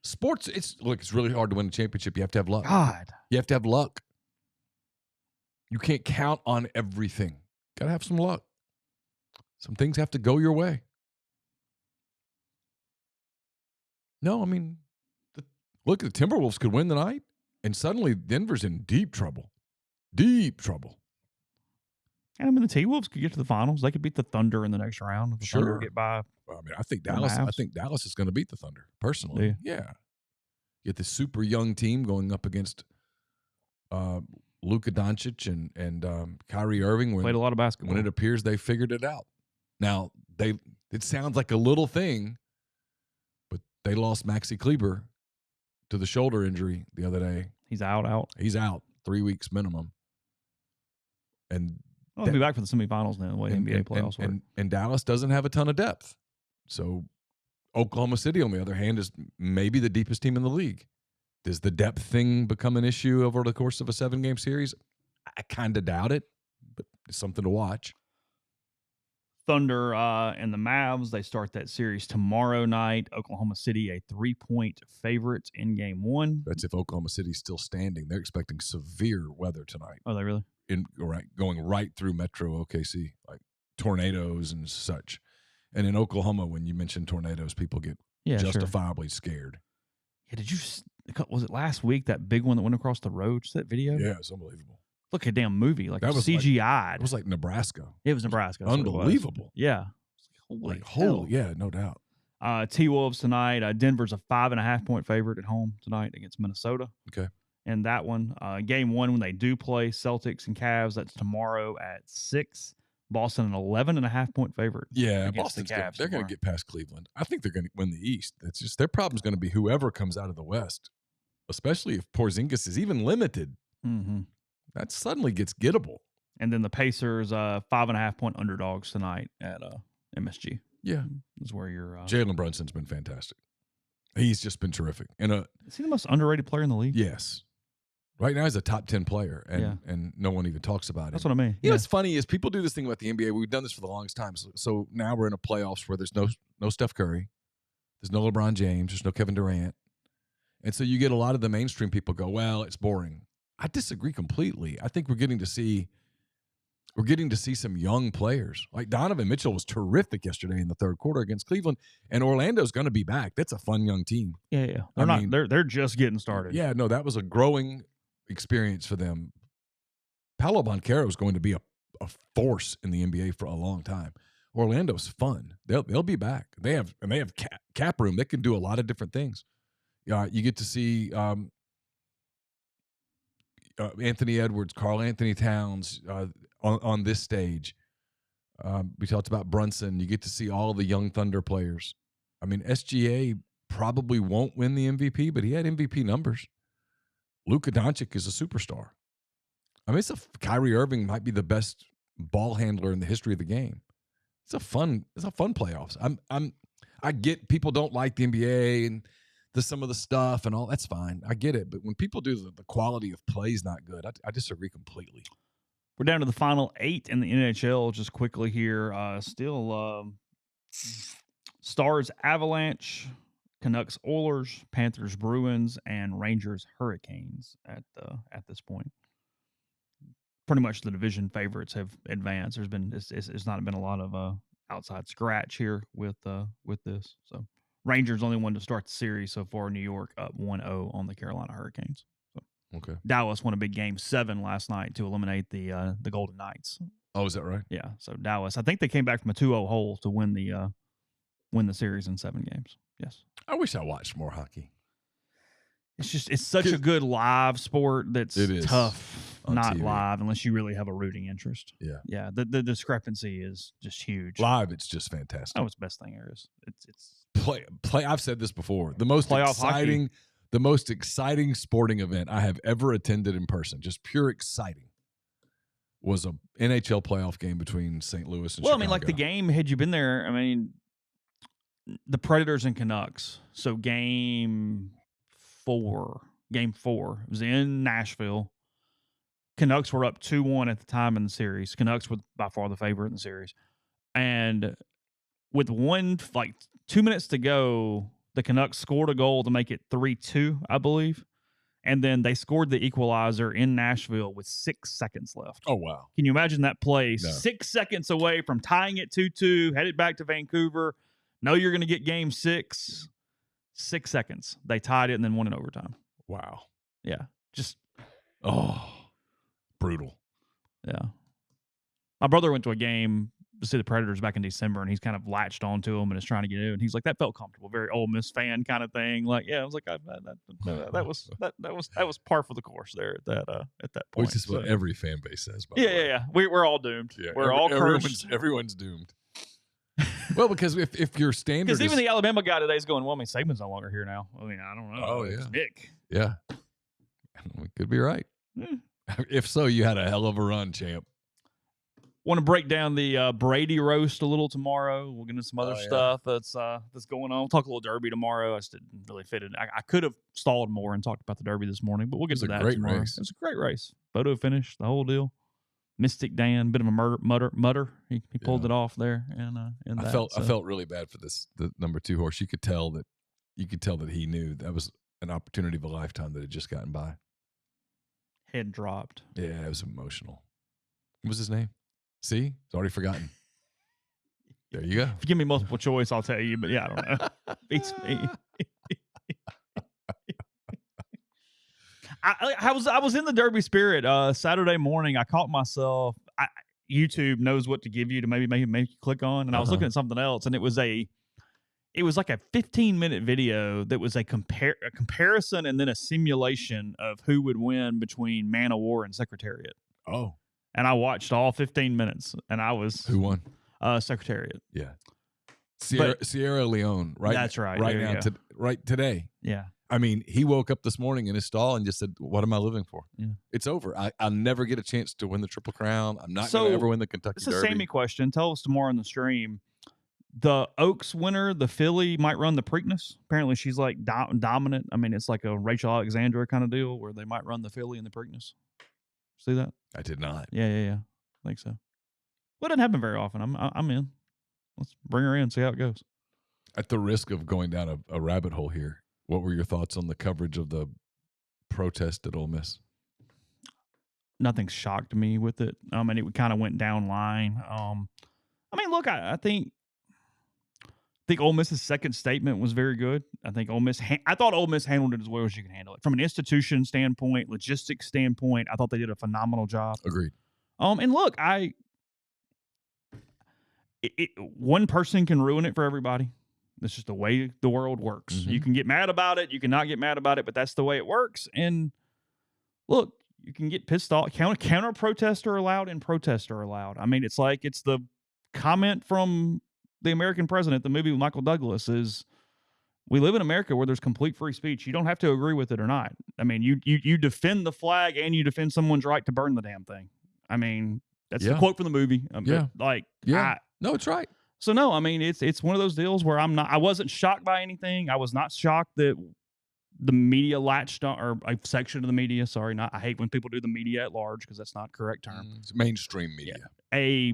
Sports, it's really hard to win a championship. You have to have luck. God. You have to have luck. You can't count on everything. Got to have some luck. Some things have to go your way. No, I mean, look, the Timberwolves could win the night, and suddenly Denver's in deep trouble. Deep trouble. And I mean, the T-Wolves could get to the finals. They could beat the Thunder in the next round. If the Thunder get by. I mean, I think Dallas is going to beat the Thunder, personally. Yeah. Get this super young team going up against Luka Doncic and Kyrie Irving. Played a lot of basketball. When it appears they figured it out. Now, it sounds like a little thing, but they lost Maxi Kleber to the shoulder injury the other day. He's out. He's out 3 weeks minimum. And he'll be back for the semifinals now, the way NBA playoffs work. And Dallas doesn't have a ton of depth. So Oklahoma City, on the other hand, is maybe the deepest team in the league. Does the depth thing become an issue over the course of a 7-game series? I kind of doubt it, but it's something to watch. Thunder and the Mavs, they start that series tomorrow night. Oklahoma City, a 3-point favorite in game 1. That's if Oklahoma City's still standing. They're expecting severe weather tonight. Oh, they really? Going right through Metro OKC, like tornadoes and such. And in Oklahoma, when you mention tornadoes, people get justifiably scared. Yeah, was it last week, that big one that went across the road? Is that video? Yeah, it's unbelievable. Look at a damn movie, like that was CGI'd. It was like Nebraska. It was Nebraska. Unbelievable. Yeah. Holy, yeah, no doubt. T-Wolves tonight. Denver's a 5.5-point favorite at home tonight against Minnesota. Okay. And that one, game 1, when they do play Celtics and Cavs, that's tomorrow at 6. Boston, an 11.5-point favorite. Yeah, Boston's they're going to get past Cleveland. I think they're going to win the East. It's just their problem's going to be whoever comes out of the West, especially if Porzingis is even limited. Mm-hmm. That suddenly gets gettable. And then the Pacers, 5.5-point underdogs tonight at MSG. Yeah, is where you're. Jalen Brunson's been fantastic. He's just been terrific. Is he the most underrated player in the league? Yes. Right now, he's a top 10 player, and no one even talks about it. That's what I mean. You know what's funny is people do this thing about the NBA. We've done this for the longest time. So now we're in a playoffs where there's no Steph Curry, there's no LeBron James, there's no Kevin Durant, and so you get a lot of the mainstream people go, "Well, it's boring." I disagree completely. I think we're getting to see some young players. Like Donovan Mitchell was terrific yesterday in the third quarter against Cleveland, and Orlando's going to be back. That's a fun young team. Yeah. They're just getting started. Yeah, no, that was a growing experience for them. Paolo Banchero is going to be a force in the NBA for a long time. Orlando's fun. They'll be back. They have cap room. They can do a lot of different things. You get to see Anthony Edwards, Karl Anthony Towns on this stage. We talked about Brunson. You get to see all the young Thunder players. I mean, SGA probably won't win the MVP, but he had MVP numbers. Luka Doncic is a superstar. I mean, Kyrie Irving might be the best ball handler in the history of the game. It's a fun playoffs. I get people don't like the NBA and some of the stuff and all. That's fine. I get it. But when people do the quality of play is not good, I disagree completely. We're down to the final 8 in the NHL just quickly here. Still Stars Avalanche, Canucks Oilers, Panthers Bruins, and Rangers Hurricanes at this point. Pretty much the division favorites have advanced. It's not been a lot of outside scratch here with this. So Rangers only won to start the series so far. New York up 1-0 on the Carolina Hurricanes. So okay. Dallas won a big game 7 last night to eliminate the Golden Knights. Oh, is that right? Yeah. So Dallas, I think they came back from a 2-0 hole to win the series in 7 games. Yes. I wish I watched more hockey. It's such a good live sport that's tough not TV. live unless you really have a rooting interest. Yeah. Yeah. The discrepancy is just huge. Live, it's just fantastic. Oh, it's the best thing there is. It's play. I've said this before. The most exciting sporting event I have ever attended in person, just pure exciting, was a NHL playoff game between St. Louis and Chicago. I mean, like the game, had you been there, I mean, the Predators and Canucks. So game four was in Nashville. Canucks were up 2-1 at the time in the series. Canucks were by far the favorite in the series. And with 2 minutes to go, the Canucks scored a goal to make it 3-2, I believe. And then they scored the equalizer in Nashville with 6 seconds left. Oh, wow. Can you imagine that play? No. 6 seconds away from tying it 2-2, headed back to Vancouver. Know you're going to get game 6. 6 seconds. They tied it and then won in overtime. Wow. Yeah. Just, brutal. yeah. My brother went to a game to see the Predators back in December, and he's kind of latched onto them and is trying to get in. And he's like, that felt comfortable, very Ole Miss fan kind of thing. Like, yeah, I was like, that was par for the course there at that point. Which is what every fan base says. By Yeah, the way. yeah. We're all doomed. Yeah, we're all cursed. Everyone's doomed. Well, because if your standard, because even the Alabama guy today is going, well, I mean, Saban's no longer here now. I mean, I don't know. Oh, yeah. It's Nick. Yeah, we could be right. If so, you had a hell of a run, champ. Want to break down the Brady roast a little tomorrow. We'll get into some other stuff that's going on. We'll talk a little Derby tomorrow. I just didn't really fit it. I could have stalled more and talked about the Derby this morning, but we'll get to that tomorrow. Race. It was a great race. Photo finish, the whole deal. Mystic Dan, bit of a mutter. He pulled it off there, and I felt really bad for the number 2 horse. You could tell that he knew that was an opportunity of a lifetime that had just gotten by. Head dropped. Yeah, it was emotional. What was his name? See, it's already forgotten. There you go. If you give me multiple choice, I'll tell you. But yeah, I don't know. Beats me. I was in the Derby spirit Saturday morning. I caught myself. YouTube knows what to give you to maybe make you click on, and I was looking at something else, and it was like a 15-minute video that was a comparison and then a simulation of who would win between Man of War and Secretariat. Oh. And I watched all 15 minutes, and I was... Who won? Secretariat. Yeah. Sierra Leone, right? That's right. Right now, right today. Yeah. I mean, he woke up this morning in his stall and just said, what am I living for? Yeah. It's over. I'll never get a chance to win the Triple Crown. I'm not going to ever win the Kentucky Derby. It's a Sammy question. Tell us tomorrow on the stream. The Oaks winner, the filly, might run the Preakness. Apparently, she's like dominant. I mean, it's like a Rachel Alexandra kind of deal where they might run the filly and the Preakness. See that? I did not. Yeah. I think so. Well, it doesn't happen very often. I'm in. Let's bring her in, see how it goes. At the risk of going down a rabbit hole here, what were your thoughts on the coverage of the protest at Ole Miss? Nothing shocked me with it. And it kind of went down line. Look, I think Ole Miss's second statement was very good. I think I thought Ole Miss handled it as well as you can handle it. From an institution standpoint, logistics standpoint, I thought they did a phenomenal job. Agreed. And look, one person can ruin it for everybody. That's just the way the world works. Mm-hmm. You can get mad about it. You cannot get mad about it, but that's the way it works. And look, you can get pissed off. Counter protests are allowed and protests are allowed. I mean, it's like it's the comment from the American President, the movie with Michael Douglas, is we live in America where there's complete free speech. You don't have to agree with it or not. I mean, you defend the flag and you defend someone's right to burn the damn thing. I mean, that's the quote from the movie. No, it's right. So no, I mean, it's one of those deals where I wasn't shocked by anything. I was not shocked that the media latched on, or a section of the media. Sorry, I hate when people do the media at large because that's not the correct term. It's mainstream media. Yeah.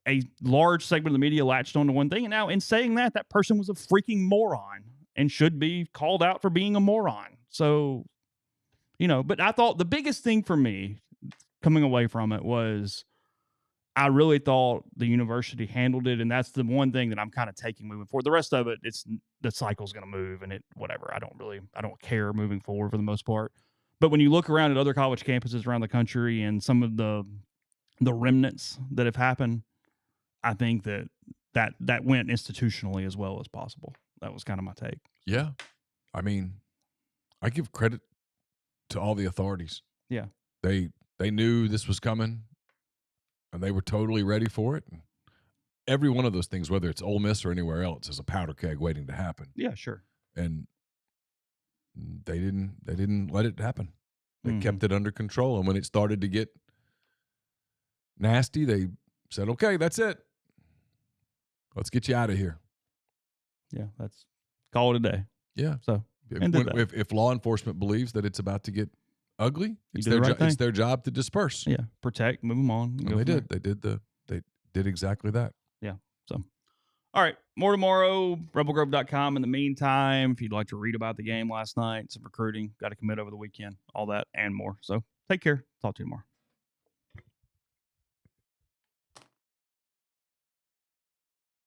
A large segment of the media latched onto one thing, and now in saying that person was a freaking moron and should be called out for being a moron. So, but I thought the biggest thing for me coming away from it was I really thought the university handled it, and that's the one thing that I'm kind of taking moving forward. The rest of it, it's the cycle's going to move, and whatever. I don't care moving forward for the most part. But when you look around at other college campuses around the country and some of the remnants that have happened, I think that went institutionally as well as possible. That was kind of my take. Yeah. I mean, I give credit to all the authorities. Yeah. They knew this was coming, and they were totally ready for it. And every one of those things, whether it's Ole Miss or anywhere else, is a powder keg waiting to happen. Yeah, sure. And they didn't let it happen. They kept it under control. And when it started to get nasty, they said, okay, that's it. Let's get you out of here. Yeah, that's call it a day. Yeah. So and did that. If law enforcement believes that it's about to get ugly, it's did the right thing. it's their job to disperse. Yeah, protect, move them on. And they did. They did exactly that. Yeah. So, all right, more tomorrow. RebelGrove.com. In the meantime, if you'd like to read about the game last night, some recruiting, got to commit over the weekend, all that and more. So take care. Talk to you tomorrow.